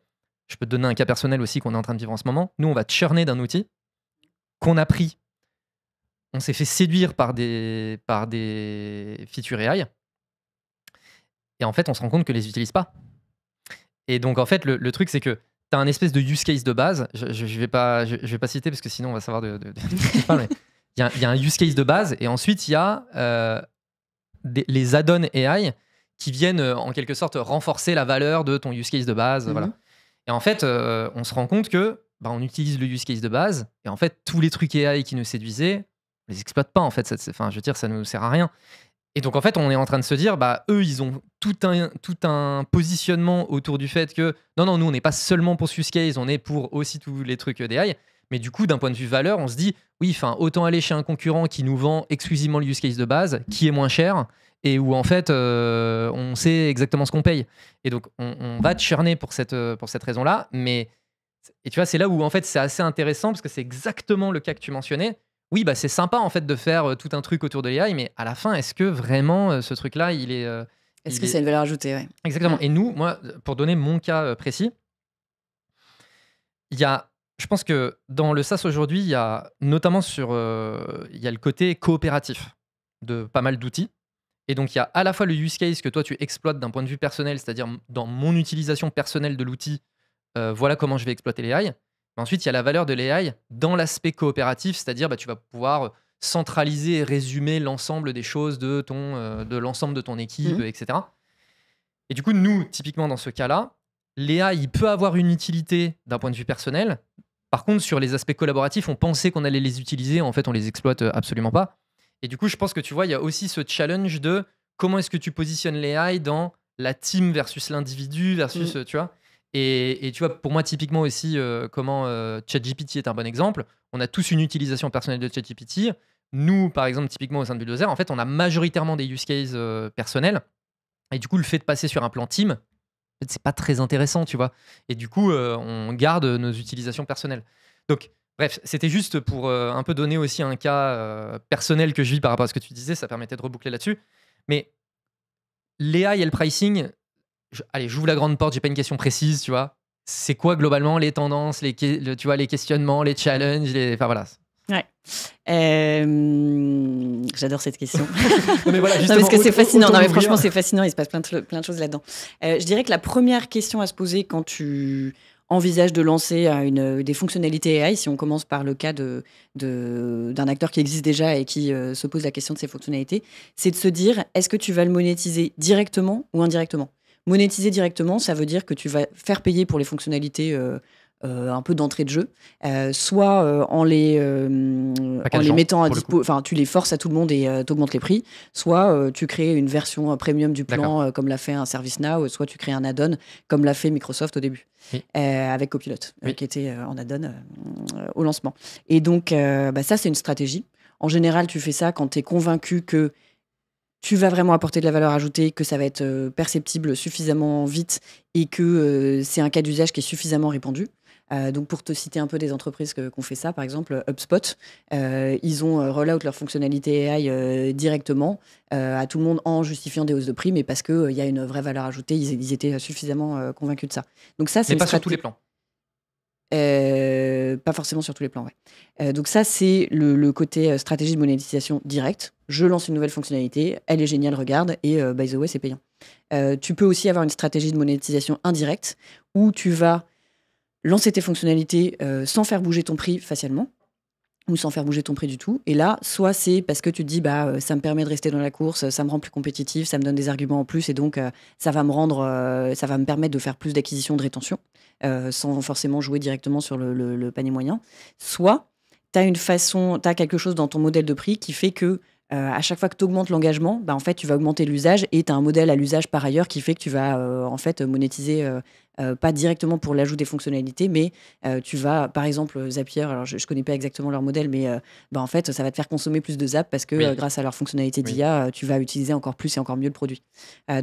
Je peux te donner un cas personnel aussi qu'on est en train de vivre en ce moment. Nous, on va churner d'un outil qu'on a pris. On s'est fait séduire par des features AI. Et en fait, on se rend compte que les utilise pas. Et donc, en fait, le truc, c'est que tu as un espèce de use case de base. Je vais pas citer parce que sinon, on va savoir de qui je parle. Mais il y a un use case de base. Et ensuite, il y a les add-on AI qui viennent en quelque sorte renforcer la valeur de ton use case de base. Voilà. Et en fait, on se rend compte que on utilise le use case de base. Et en fait, tous les trucs AI qui nous séduisaient, on les exploite pas en fait, je veux dire, ça nous sert à rien. Et donc en fait, on est en train de se dire, eux, ils ont tout un positionnement autour du fait que non, nous, on n'est pas seulement pour ce use case, on est pour aussi tous les trucs d'AI. Mais du coup, d'un point de vue valeur, on se dit, oui, autant aller chez un concurrent qui nous vend exclusivement le use case de base, qui est moins cher, et où en fait, on sait exactement ce qu'on paye. Et donc, on va churner pour cette raison-là. Mais, et tu vois, c'est là où en fait, c'est assez intéressant, parce que c'est exactement le cas que tu mentionnais. Oui, c'est sympa en fait de faire tout un truc autour de l'AI, mais à la fin, est-ce que vraiment ce truc-là, il est... est-ce que c'est une valeur ajoutée, ouais. Exactement. Et nous, moi, pour donner mon cas précis, je pense que dans le SaaS aujourd'hui, il y a notamment il y a le côté coopératif de pas mal d'outils. Et donc, il y a à la fois le use case que toi, tu exploites d'un point de vue personnel, c'est-à-dire dans mon utilisation personnelle de l'outil, voilà comment je vais exploiter l'AI. Mais ensuite, il y a la valeur de l'AI dans l'aspect coopératif, c'est-à-dire tu vas pouvoir centraliser et résumer l'ensemble des choses de l'ensemble de ton équipe, etc. Et du coup, nous, typiquement dans ce cas-là, l'AI, il peut avoir une utilité d'un point de vue personnel. Par contre, sur les aspects collaboratifs, on pensait qu'on allait les utiliser. En fait, on les exploite absolument pas. Et du coup, je pense que tu vois, il y a aussi ce challenge de comment est-ce que tu positionnes l'AI dans la team versus l'individu versus, tu vois. Et tu vois, pour moi, typiquement aussi, comment ChatGPT est un bon exemple. On a tous une utilisation personnelle de ChatGPT. Nous, par exemple, typiquement au sein de Bulldozer, en fait, on a majoritairement des use cases personnels. Et du coup, le fait de passer sur un plan team, en fait, c'est pas très intéressant, tu vois. Et du coup, on garde nos utilisations personnelles. Donc, bref, c'était juste pour un peu donner aussi un cas personnel que je vis par rapport à ce que tu disais. Ça permettait de reboucler là-dessus. Mais l'AI et le pricing, allez, j'ouvre la grande porte, j'ai pas une question précise, tu vois. C'est quoi globalement les tendances, tu vois, les questionnements, les challenges, enfin voilà. Ouais. J'adore cette question. Non, mais voilà, Non, justement, parce que c'est fascinant. Non, mais l'ouvrir. franchement, c'est fascinant. Il se passe plein de choses là-dedans. Je dirais que la première question à se poser quand tu envisages de lancer des fonctionnalités AI, si on commence par le cas d'un acteur qui existe déjà et qui se pose la question de ses fonctionnalités, c'est de se dire, est-ce que tu vas le monétiser directement ou indirectement ? Monétiser directement, ça veut dire que tu vas faire payer pour les fonctionnalités un peu d'entrée de jeu, soit en les mettant à dispo, enfin tu les forces à tout le monde et t'augmentes les prix, soit tu crées une version premium du plan comme l'a fait un ServiceNow, soit tu crées un add-on comme l'a fait Microsoft au début, avec Copilot, qui était en add-on au lancement. Et donc ça c'est une stratégie. En général, tu fais ça quand tu es convaincu que tu vas vraiment apporter de la valeur ajoutée, que ça va être perceptible suffisamment vite et que c'est un cas d'usage qui est suffisamment répandu. Donc pour te citer un peu des entreprises qui ont fait ça, par exemple HubSpot, ils ont roll out leur fonctionnalité AI directement à tout le monde en justifiant des hausses de prix, mais parce qu'il y a une vraie valeur ajoutée, ils étaient suffisamment convaincus de ça. Donc ça, c'est mais pas sur tous les plans. Pas forcément sur tous les plans, ouais. Donc ça, c'est le côté stratégie de monétisation directe. Je lance une nouvelle fonctionnalité, elle est géniale, regarde, et by the way, c'est payant. Tu peux aussi avoir une stratégie de monétisation indirecte où tu vas lancer tes fonctionnalités sans faire bouger ton prix facialement ou sans faire bouger ton prix du tout. Et là, soit c'est parce que tu te dis ça me permet de rester dans la course, ça me rend plus compétitif, ça me donne des arguments en plus et donc ça va me permettre de faire plus d'acquisition, de rétention sans forcément jouer directement sur le panier moyen. Soit tu as quelque chose dans ton modèle de prix qui fait que à chaque fois que tu augmentes l'engagement, en fait, tu vas augmenter l'usage et tu as un modèle à l'usage par ailleurs qui fait que tu vas en fait monétiser pas directement pour l'ajout des fonctionnalités, mais tu vas, par exemple, Zapier, alors je connais pas exactement leur modèle, mais en fait, ça va te faire consommer plus de Zap parce que grâce à leur fonctionnalité d'IA, tu vas utiliser encore plus et encore mieux le produit.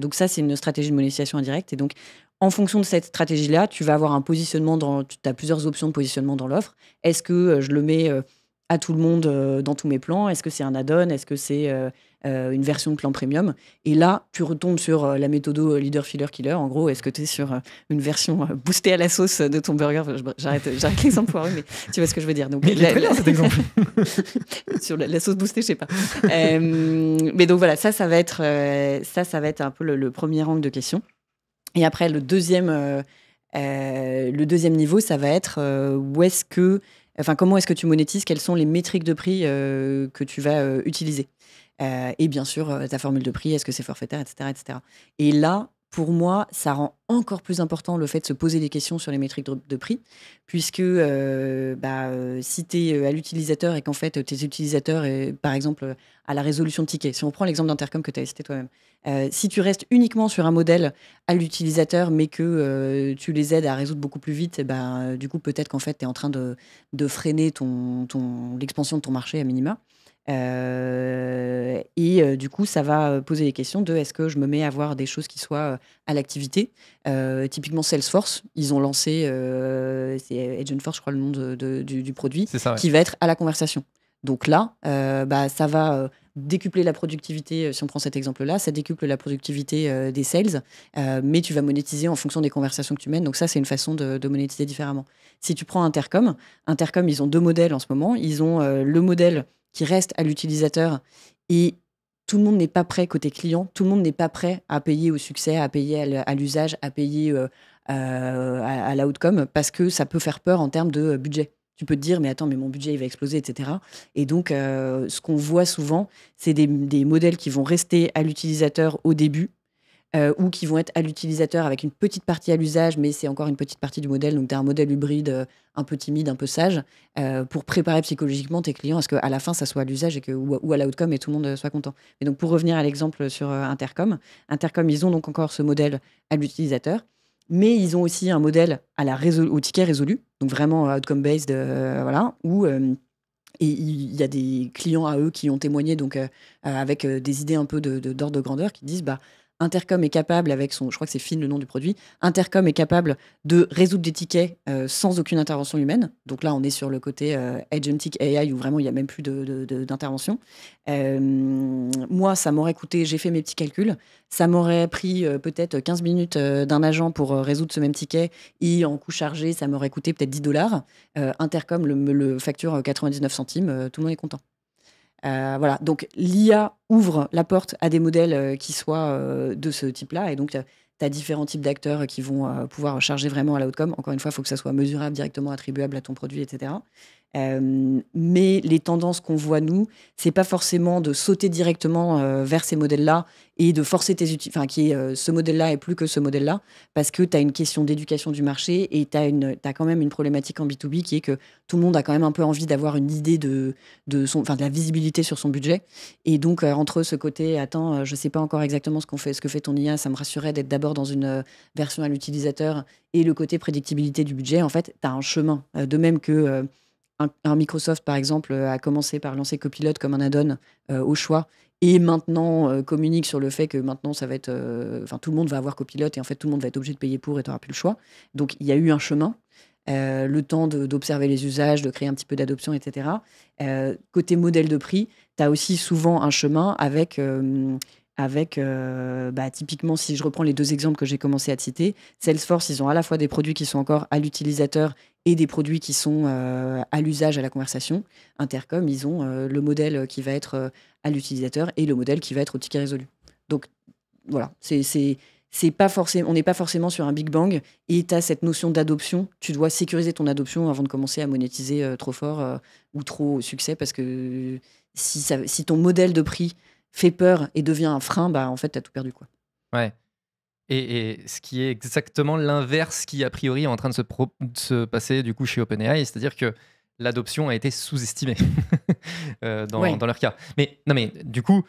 Donc ça, c'est une stratégie de monétisation indirecte. Et donc, en fonction de cette stratégie-là, tu vas avoir un positionnement, tu as plusieurs options de positionnement dans l'offre. Est-ce que je le mets à tout le monde dans tous mes plans? Est-ce que c'est un add-on? Est-ce que c'est une version de plan premium? Et là, tu retombes sur la méthode leader, filler, killer. En gros, est-ce que tu es sur une version boostée à la sauce de ton burger? J'arrête l'exemple foireux, mais tu vois ce que je veux dire. Donc, mais il est très bien cet exemple. Sur la sauce boostée, je sais pas. Mais donc voilà, ça va être un peu le premier angle de question. Et après, le deuxième niveau, ça va être comment est-ce que tu monétises? Quelles sont les métriques de prix que tu vas utiliser? Et bien sûr, ta formule de prix, est-ce que c'est forfaitaire, etc., etc. Et là, pour moi, ça rend encore plus important le fait de se poser des questions sur les métriques de prix, puisque si tu es à l'utilisateur et qu'en fait, tes utilisateurs, par exemple, à la résolution de tickets, si on prend l'exemple d'Intercom que tu as cité toi-même, si tu restes uniquement sur un modèle à l'utilisateur, mais que tu les aides à résoudre beaucoup plus vite, du coup, peut-être qu'en fait, tu es en train de freiner l'expansion de ton marché à minima. Du coup, ça va poser des questions de est-ce que je me mets à voir des choses qui soient à l'activité. Typiquement Salesforce, ils ont lancé, c'est Agentforce, je crois le nom du produit, ça, ouais. Qui va être à la conversation. Donc là, ça va décupler la productivité, si on prend cet exemple-là, ça décuple la productivité des sales, mais tu vas monétiser en fonction des conversations que tu mènes. Donc ça, c'est une façon de monétiser différemment. Si tu prends Intercom, ils ont deux modèles en ce moment. Ils ont le modèle qui reste à l'utilisateur et tout le monde n'est pas prêt côté client, tout le monde n'est pas prêt à payer au succès, à payer à l'usage, à payer à l'outcome parce que ça peut faire peur en termes de budget. Tu peux te dire, mais attends, mais mon budget, il va exploser, etc. Et donc, ce qu'on voit souvent, c'est des modèles qui vont rester à l'utilisateur au début ou qui vont être à l'utilisateur avec une petite partie à l'usage, mais c'est encore une petite partie du modèle. Donc, tu as un modèle hybride un peu timide, un peu sage, pour préparer psychologiquement tes clients à ce qu'à la fin, ça soit à l'usage ou à l'outcome et tout le monde soit content. Et donc, pour revenir à l'exemple sur Intercom, ils ont donc encore ce modèle à l'utilisateur. Mais ils ont aussi un modèle au ticket résolu, donc vraiment outcome-based, voilà, où et il y a des clients à eux qui ont témoigné donc, avec des idées un peu d'ordre de grandeur qui disent Intercom est capable, avec son, je crois que c'est Finn le nom du produit, Intercom est capable de résoudre des tickets sans aucune intervention humaine. Donc là, on est sur le côté agentic AI où vraiment il n'y a même plus d'intervention. Moi, ça m'aurait coûté, j'ai fait mes petits calculs, ça m'aurait pris peut-être 15 minutes d'un agent pour résoudre ce même ticket et en coût chargé, ça m'aurait coûté peut-être $10. Intercom me le facture 99 centimes, tout le monde est content. Voilà, donc l'IA ouvre la porte à des modèles qui soient de ce type-là, et donc tu as différents types d'acteurs qui vont pouvoir charger vraiment à l'outcome. Encore une fois, il faut que ça soit mesurable, directement attribuable à ton produit, etc. Mais les tendances qu'on voit, nous, c'est pas forcément de sauter directement vers ces modèles-là et de forcer tes utilisateurs, enfin, ce modèle-là et plus que ce modèle-là, parce que tu as une question d'éducation du marché et tu as quand même une problématique en B2B qui est que tout le monde a quand même un peu envie d'avoir une idée de la visibilité sur son budget. Et donc, entre ce côté, attends, je sais pas encore exactement ce que fait ton IA, ça me rassurait d'être d'abord dans une version à l'utilisateur, et le côté prédictibilité du budget, en fait, tu as un chemin. De même que un Microsoft, par exemple, a commencé par lancer Copilot comme un add-on au choix, et maintenant communique sur le fait que maintenant, ça va être... tout le monde va avoir Copilot, et en fait, tout le monde va être obligé de payer pour, et tu n'auras plus le choix. Donc, il y a eu un chemin. Le temps d'observer les usages, de créer un petit peu d'adoption, etc. Côté modèle de prix, tu as aussi souvent un chemin avec typiquement, si je reprends les deux exemples que j'ai commencé à te citer, Salesforce, ils ont à la fois des produits qui sont encore à l'utilisateur et des produits qui sont à l'usage, à la conversation. Intercom, ils ont le modèle qui va être à l'utilisateur et le modèle qui va être au ticket résolu. Donc voilà, c'est pas forcément, on n'est pas forcément sur un Big Bang, et tu as cette notion d'adoption. Tu dois sécuriser ton adoption avant de commencer à monétiser trop fort ou trop au succès, parce que si ton modèle de prix fait peur et devient un frein, en fait, tu as tout perdu, quoi. Ouais. Et ce qui est exactement l'inverse qui, a priori, est en train de se passer du coup chez OpenAI, c'est-à-dire que l'adoption a été sous-estimée dans leur cas. Mais du coup,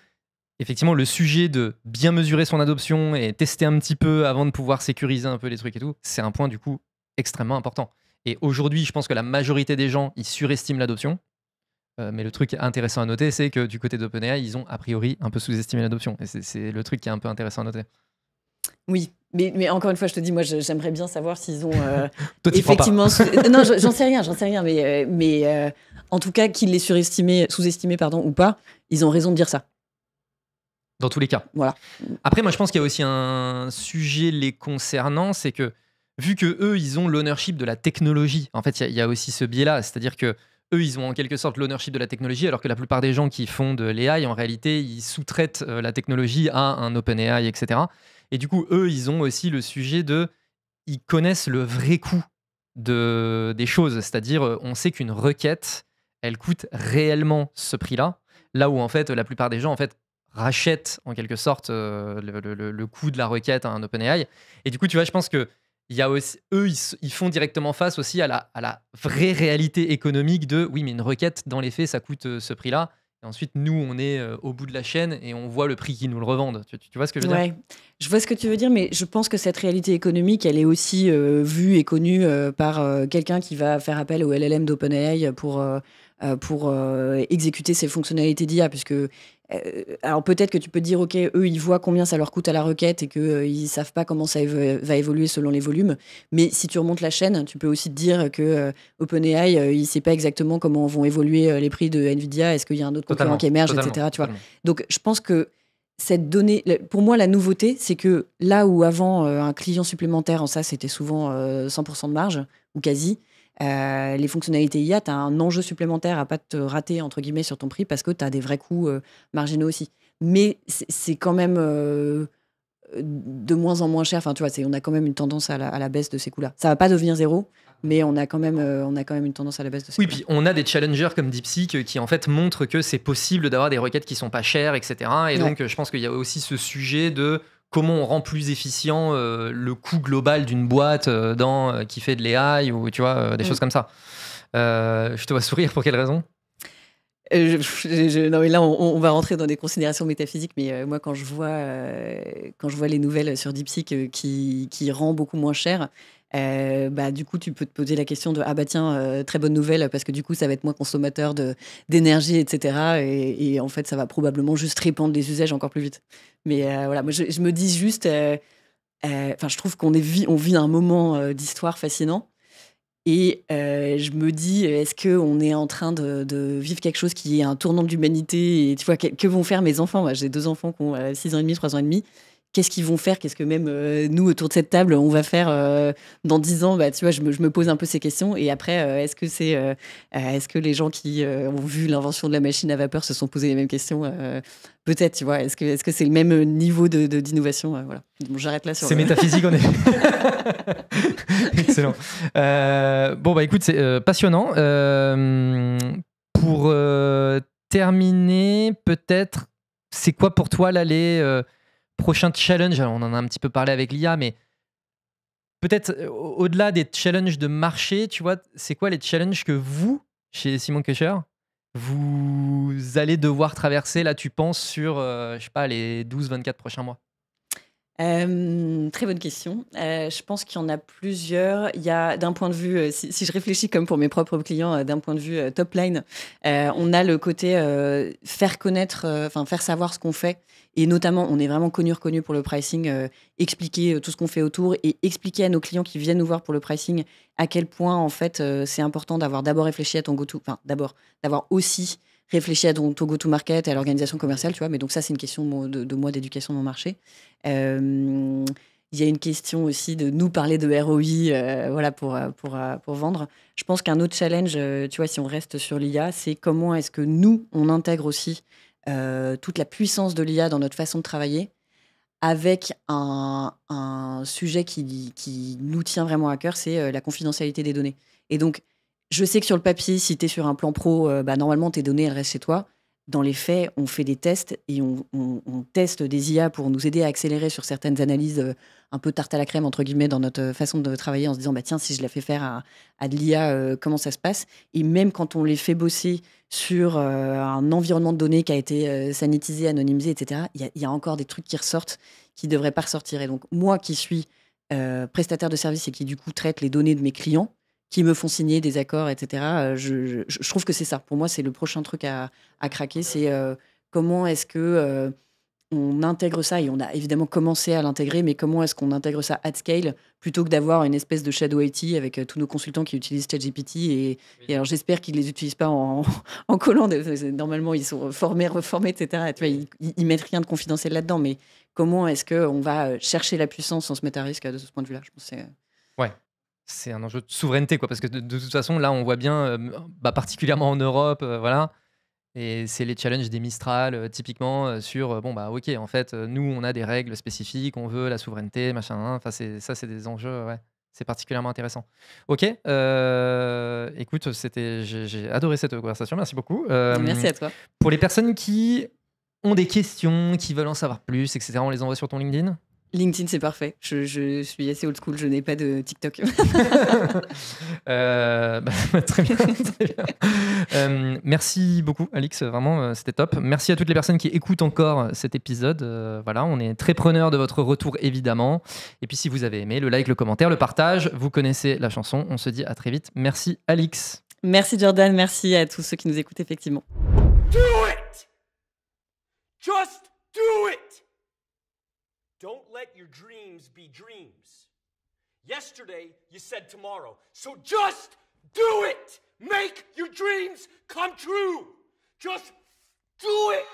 effectivement, le sujet de bien mesurer son adoption et tester un petit peu avant de pouvoir sécuriser un peu les trucs et tout, c'est un point du coup extrêmement important. Et aujourd'hui, je pense que la majorité des gens, ils surestiment l'adoption. Mais le truc intéressant à noter, c'est que du côté d'OpenAI, ils ont a priori un peu sous-estimé l'adoption. Et c'est le truc qui est un peu intéressant à noter. Oui, mais encore une fois, je te dis, moi, j'aimerais bien savoir s'ils ont Toi, effectivement... Non, j'en sais rien, mais en tout cas, qu'ils l'aient sous-estimé, ou pas, ils ont raison de dire ça. Dans tous les cas. Voilà. Après, moi, je pense qu'il y a aussi un sujet les concernant, c'est que vu que eux, ils ont l'ownership de la technologie, en fait, il y a aussi ce biais-là, c'est-à-dire que eux, ils ont en quelque sorte l'ownership de la technologie, alors que la plupart des gens qui font de l'AI, en réalité, ils sous-traitent la technologie à un OpenAI, etc. Et du coup, eux, ils ont aussi le sujet ils connaissent le vrai coût des choses, c'est-à-dire, on sait qu'une requête, elle coûte réellement ce prix-là, là où, en fait, la plupart des gens, en fait, rachètent en quelque sorte le coût de la requête à un OpenAI. Et du coup, tu vois, je pense que il y a aussi, eux, ils font directement face aussi à la vraie réalité économique de oui, mais une requête, dans les faits, ça coûte ce prix-là. Et ensuite, nous, on est au bout de la chaîne et on voit le prix qu'ils nous le revendent. Tu vois ce que je veux dire ? Je vois ce que tu veux dire, mais je pense que cette réalité économique, elle est aussi vue et connue par quelqu'un qui va faire appel au LLM d'OpenAI pour exécuter ses fonctionnalités d'IA, puisque alors peut-être que tu peux te dire, ok, eux, ils voient combien ça leur coûte à la requête et qu'ils ne savent pas comment ça va évoluer selon les volumes. Mais si tu remontes la chaîne, tu peux aussi te dire que OpenAI, il ne sait pas exactement comment vont évoluer les prix de NVIDIA. Est-ce qu'il y a un autre concurrent qui émerge, etc. Tu vois. Donc, je pense que cette donnée, pour moi, la nouveauté, c'est que là où avant, un client supplémentaire, en ça, c'était souvent 100% de marge, ou quasi, les fonctionnalités IA, tu as un enjeu supplémentaire à pas te rater, entre guillemets, sur ton prix, parce que tu as des vrais coûts marginaux aussi. Mais c'est quand même de moins en moins cher. Enfin, tu vois, on a quand même une tendance à la baisse de ces coûts-là. Ça va pas devenir zéro, mais on a quand même une tendance à la baisse de ces coûts-là. Puis on a des challengers comme DeepSeek qui en fait montrent que c'est possible d'avoir des requêtes qui sont pas chères, etc. Et donc, je pense qu'il y a aussi ce sujet de comment on rend plus efficient le coût global d'une boîte qui fait de l'AI ou tu vois, des choses comme ça. Je te vois sourire, pour quelle raison ? Non, mais là, on va rentrer dans des considérations métaphysiques, mais moi, quand je vois les nouvelles sur DeepSeek qui rend beaucoup moins cher, du coup, tu peux te poser la question de ah bah tiens, très bonne nouvelle, parce que du coup, ça va être moins consommateur d'énergie, etc. Et en fait, ça va probablement juste répandre les usages encore plus vite. Mais voilà, moi, je me dis juste, je trouve on vit un moment d'histoire fascinant. Et je me dis, est-ce qu'on est en train de vivre quelque chose qui est un tournant de l'humanité? Et tu vois, que vont faire mes enfants? Moi, j'ai 2 enfants qui ont 6 ans et demi, 3 ans et demi. Qu'est-ce qu'ils vont faire? Qu'est-ce que même nous, autour de cette table, on va faire dans 10 ans? Tu vois, je me pose un peu ces questions. Et après, est-ce que les gens qui ont vu l'invention de la machine à vapeur se sont posés les mêmes questions? Peut-être, tu vois. Est-ce que c'est le même niveau d'innovation? Voilà. Bon, j'arrête là sur C'est métaphysique, on est. Excellent. Écoute, c'est passionnant. Pour terminer, peut-être, c'est quoi pour toi là, les prochains challenges? Alors, on en a un petit peu parlé avec l'IA, mais peut-être au-delà des challenges de marché, tu vois, c'est quoi les challenges que vous, chez Simon Kucher, vous allez devoir traverser, là, tu penses, sur, je sais pas, les 12-24 prochains mois? Très bonne question. Je pense qu'il y en a plusieurs. Il y a, d'un point de vue, si je réfléchis comme pour mes propres clients, d'un point de vue top line, on a le côté faire connaître, faire savoir ce qu'on fait. Et notamment, on est vraiment reconnu pour le pricing, expliquer tout ce qu'on fait autour et expliquer à nos clients qui viennent nous voir pour le pricing à quel point, en fait, c'est important d'avoir d'abord réfléchi à ton go-to, d'avoir aussi réfléchi à ton go-to-market et à l'organisation commerciale, tu vois. Mais donc ça, c'est une question de moi d'éducation de mon marché. Il y a une question aussi de nous parler de ROI, pour vendre. Je pense qu'un autre challenge, tu vois, si on reste sur l'IA, c'est comment est-ce que nous, on intègre aussi toute la puissance de l'IA dans notre façon de travailler, avec un sujet qui nous tient vraiment à cœur, c'est la confidentialité des données. Et donc, je sais que sur le papier, si tu es sur un plan pro, normalement, tes données, elles restent chez toi. Dans les faits, on fait des tests et on teste des IA pour nous aider à accélérer sur certaines analyses un peu tarte à la crème, entre guillemets, dans notre façon de travailler, en se disant, tiens, si je la fais faire à de l'IA, comment ça se passe? Et même quand on les fait bosser sur un environnement de données qui a été sanitisé, anonymisé, etc., il y a encore des trucs qui ressortent qui ne devraient pas ressortir. Et donc, moi qui suis prestataire de service et qui, du coup, traite les données de mes clients, qui me font signer des accords, etc. Je trouve que c'est ça. Pour moi, c'est le prochain truc à craquer. C'est comment est-ce que on intègre ça, et on a évidemment commencé à l'intégrer, mais comment est-ce qu'on intègre ça at scale plutôt que d'avoir une espèce de shadow IT avec tous nos consultants qui utilisent ChatGPT. Et alors, j'espère qu'ils ne les utilisent pas en collant. Normalement, ils sont formés, reformés, etc. Tu vois, ils mettent rien de confidentiel là-dedans, mais comment est-ce qu'on va chercher la puissance sans se mettre à risque de ce point de vue-là? Je pense que c'est... Ouais. C'est un enjeu de souveraineté, quoi, parce que de toute façon, là, on voit bien, particulièrement en Europe, voilà, et c'est les challenges des Mistral, typiquement, sur, ok, en fait, nous, on a des règles spécifiques, on veut la souveraineté, machin, enfin, c'est des enjeux, ouais, c'est particulièrement intéressant. Ok, écoute, j'ai adoré cette conversation, merci beaucoup. Merci à toi. Pour les personnes qui ont des questions, qui veulent en savoir plus, etc., on les envoie sur ton LinkedIn? LinkedIn, c'est parfait. Je suis assez old school, je n'ai pas de TikTok. Très bien. Très bien. Merci beaucoup, Alix. Vraiment, c'était top. Merci à toutes les personnes qui écoutent encore cet épisode. Voilà, on est très preneurs de votre retour, évidemment. Et puis, si vous avez aimé, le like, le commentaire, le partage, vous connaissez la chanson. On se dit à très vite. Merci, Alix. Merci, Jordan. Merci à tous ceux qui nous écoutent, effectivement. Do it! Just do it! Don't let your dreams be dreams. Yesterday, you said tomorrow. So just do it! Make your dreams come true! Just do it!